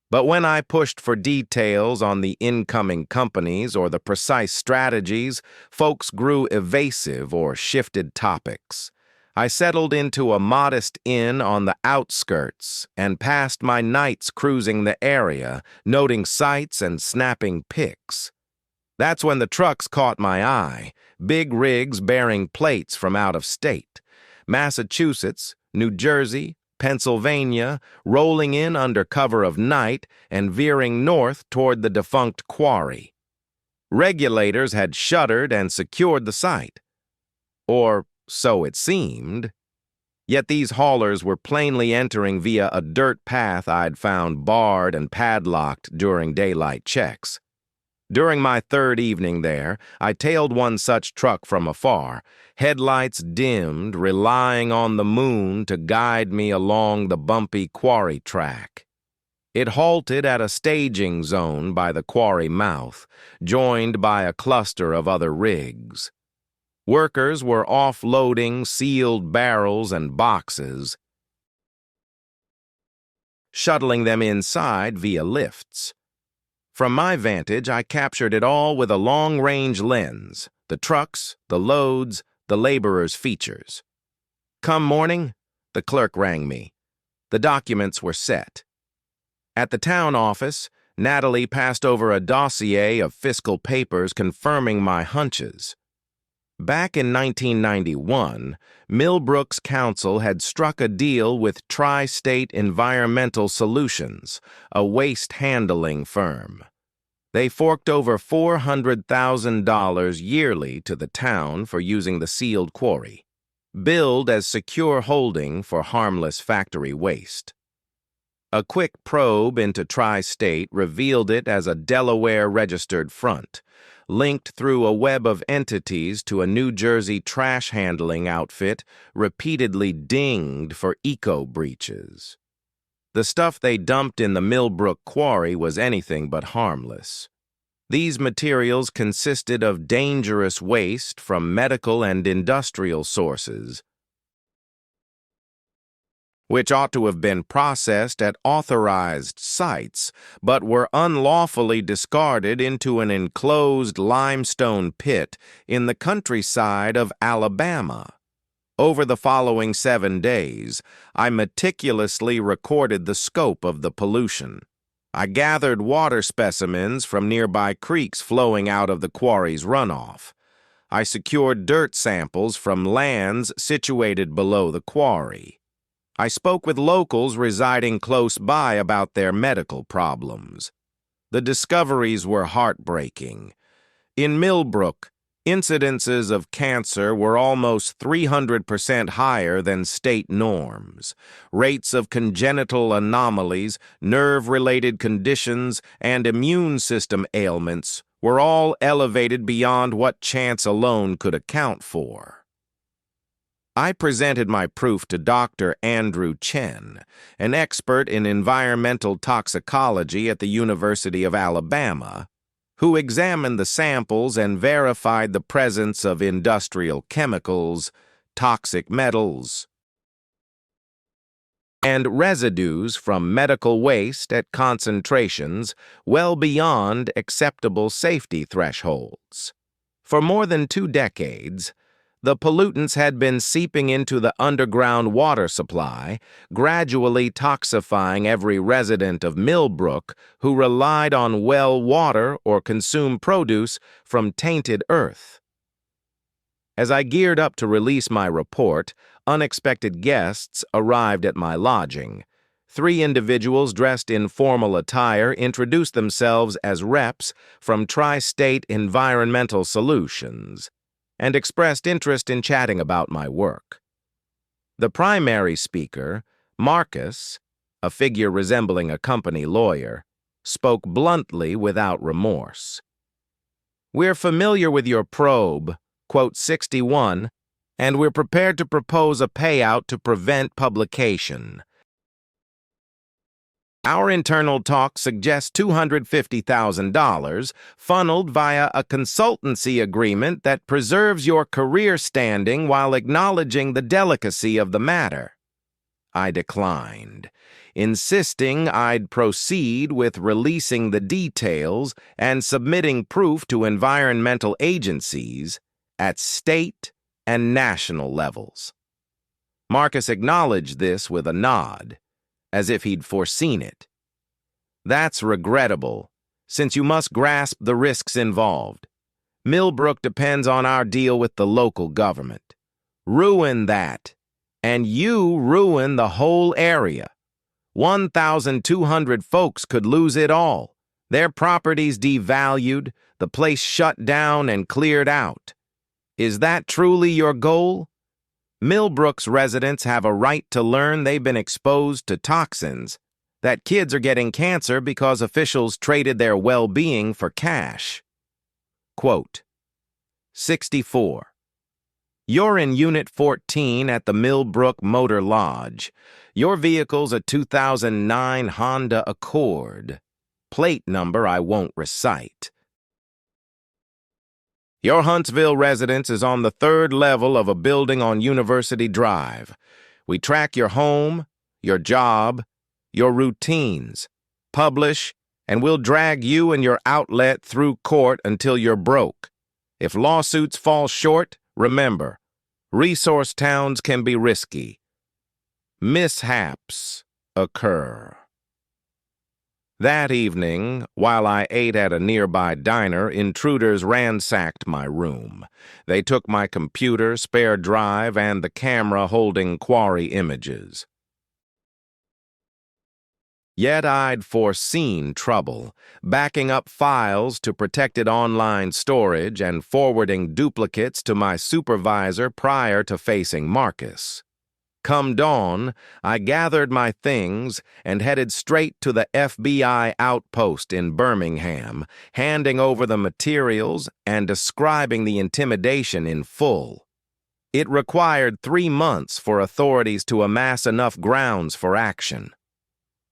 But when I pushed for details on the incoming companies or the precise strategies, folks grew evasive or shifted topics. I settled into a modest inn on the outskirts and passed my nights cruising the area, noting sights and snapping pics. That's when the trucks caught my eye, big rigs bearing plates from out of state. Massachusetts, New Jersey, Pennsylvania, rolling in under cover of night and veering north toward the defunct quarry. Regulators had shuttered and secured the site. Or so it seemed. Yet these haulers were plainly entering via a dirt path I'd found barred and padlocked during daylight checks. During my third evening there, I tailed one such truck from afar, headlights dimmed, relying on the moon to guide me along the bumpy quarry track. It halted at a staging zone by the quarry mouth, joined by a cluster of other rigs. Workers were offloading sealed barrels and boxes, shuttling them inside via lifts. From my vantage, I captured it all with a long-range lens, the trucks, the loads, the laborers' features. Come morning, the clerk rang me. The documents were set. At the town office, Natalie passed over a dossier of fiscal papers confirming my hunches. Back in 1991, Millbrook's council had struck a deal with Tri-State Environmental Solutions, a waste handling firm. They forked over $400,000 yearly to the town for using the sealed quarry, billed as secure holding for harmless factory waste. A quick probe into Tri-State revealed it as a Delaware-registered front, linked through a web of entities to a New Jersey trash handling outfit repeatedly dinged for eco-breaches. The stuff they dumped in the Millbrook quarry was anything but harmless. These materials consisted of dangerous waste from medical and industrial sources, which ought to have been processed at authorized sites, but were unlawfully discarded into an enclosed limestone pit in the countryside of Alabama. Over the following 7 days, I meticulously recorded the scope of the pollution. I gathered water specimens from nearby creeks flowing out of the quarry's runoff. I secured dirt samples from lands situated below the quarry. I spoke with locals residing close by about their medical problems. The discoveries were heartbreaking. In Millbrook, incidences of cancer were almost 300% higher than state norms. Rates of congenital anomalies, nerve-related conditions, and immune system ailments were all elevated beyond what chance alone could account for. I presented my proof to Dr. Andrew Chen, an expert in environmental toxicology at the University of Alabama, who examined the samples and verified the presence of industrial chemicals, toxic metals, and residues from medical waste at concentrations well beyond acceptable safety thresholds. For more than 2 decades, the pollutants had been seeping into the underground water supply, gradually toxifying every resident of Millbrook who relied on well water or consumed produce from tainted earth. As I geared up to release my report, unexpected guests arrived at my lodging. 3 individuals dressed in formal attire introduced themselves as reps from Tri-State Environmental Solutions and expressed interest in chatting about my work. The primary speaker, Marcus, a figure resembling a company lawyer, spoke bluntly without remorse. "We're familiar with your probe, quote 61, and we're prepared to propose a payout to prevent publication. Our internal talk suggests $250,000 funneled via a consultancy agreement that preserves your career standing while acknowledging the delicacy of the matter." I declined, insisting I'd proceed with releasing the details and submitting proof to environmental agencies at state and national levels. Marcus acknowledged this with a nod, as if he'd foreseen it. That's regrettable, since you must grasp the risks involved. Millbrook depends on our deal with the local government. Ruin that, and you ruin the whole area. 1,200 folks could lose it all. Their properties devalued, the place shut down and cleared out. Is that truly your goal? Millbrook's residents have a right to learn they've been exposed to toxins, that kids are getting cancer because officials traded their well-being for cash. Quote, 64. You're in Unit 14 at the Millbrook Motor Lodge. Your vehicle's a 2009 Honda Accord. Plate number I won't recite. Your Huntsville residence is on the 3rd level of a building on University Drive. We track your home, your job, your routines, publish, and we'll drag you and your outlet through court until you're broke. If lawsuits fall short, remember, resource towns can be risky. Mishaps occur. That evening, while I ate at a nearby diner, intruders ransacked my room. They took my computer, spare drive, and the camera holding quarry images. Yet I'd foreseen trouble, backing up files to protected online storage and forwarding duplicates to my supervisor prior to facing Marcus. Come dawn, I gathered my things and headed straight to the FBI outpost in Birmingham, handing over the materials and describing the intimidation in full. It required 3 months for authorities to amass enough grounds for action.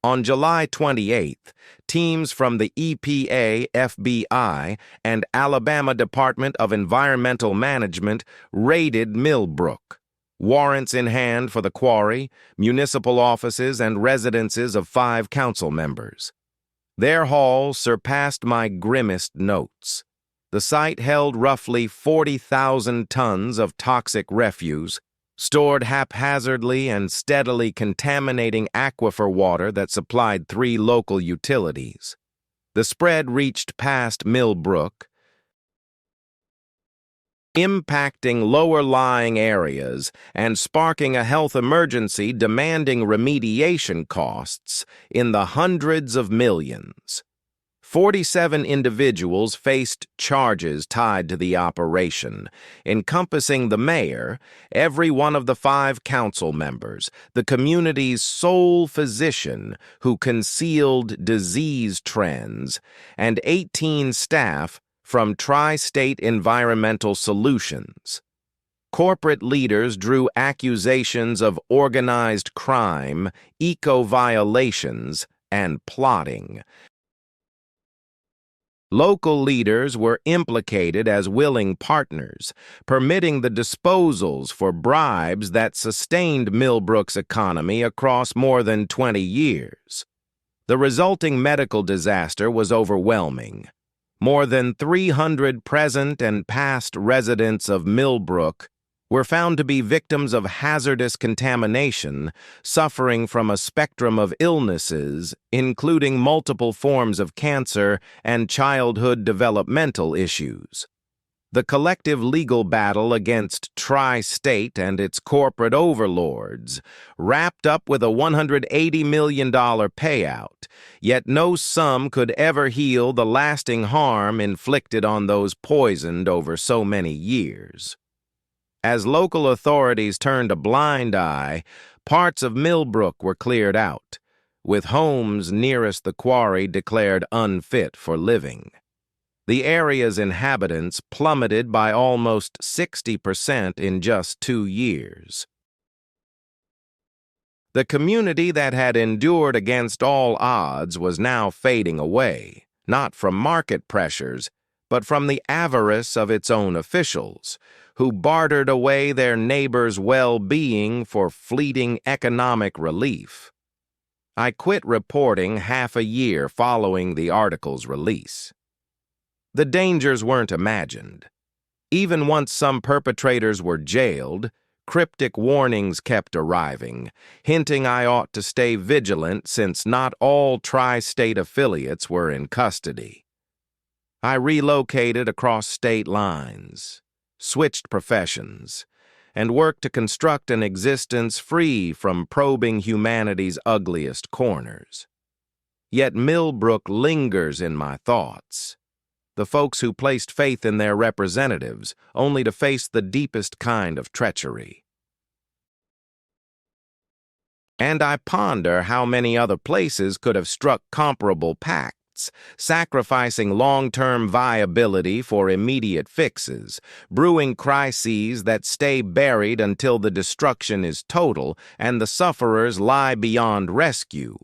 On July 28th, teams from the EPA, FBI, and Alabama Department of Environmental Management raided Millbrook. Warrants in hand for the quarry, municipal offices, and residences of 5 council members. Their haul surpassed my grimmest notes. The site held roughly 40,000 tons of toxic refuse, stored haphazardly and steadily contaminating aquifer water that supplied 3 local utilities. The spread reached past Millbrook, impacting lower-lying areas and sparking a health emergency demanding remediation costs in the hundreds of millions. 47 individuals faced charges tied to the operation, encompassing the mayor, every one of the 5 council members, the community's sole physician who concealed disease trends, and 18 staff from Tri-State Environmental Solutions. Corporate leaders drew accusations of organized crime, eco-violations, and plotting. Local leaders were implicated as willing partners, permitting the disposals for bribes that sustained Millbrook's economy across more than 20 years. The resulting medical disaster was overwhelming. More than 300 present and past residents of Millbrook were found to be victims of hazardous contamination, suffering from a spectrum of illnesses, including multiple forms of cancer and childhood developmental issues. The collective legal battle against Tri-State and its corporate overlords wrapped up with a $180 million payout, yet no sum could ever heal the lasting harm inflicted on those poisoned over so many years. As local authorities turned a blind eye, parts of Millbrook were cleared out, with homes nearest the quarry declared unfit for living. The area's inhabitants plummeted by almost 60% in just 2 years. The community that had endured against all odds was now fading away, not from market pressures, but from the avarice of its own officials, who bartered away their neighbors' well-being for fleeting economic relief. I quit reporting half a year following the article's release. The dangers weren't imagined. Even once some perpetrators were jailed, cryptic warnings kept arriving, hinting I ought to stay vigilant since not all tri-state affiliates were in custody. I relocated across state lines, switched professions, and worked to construct an existence free from probing humanity's ugliest corners. Yet Millbrook lingers in my thoughts. The folks who placed faith in their representatives only to face the deepest kind of treachery. And I ponder how many other places could have struck comparable pacts, sacrificing long-term viability for immediate fixes, brewing crises that stay buried until the destruction is total and the sufferers lie beyond rescue.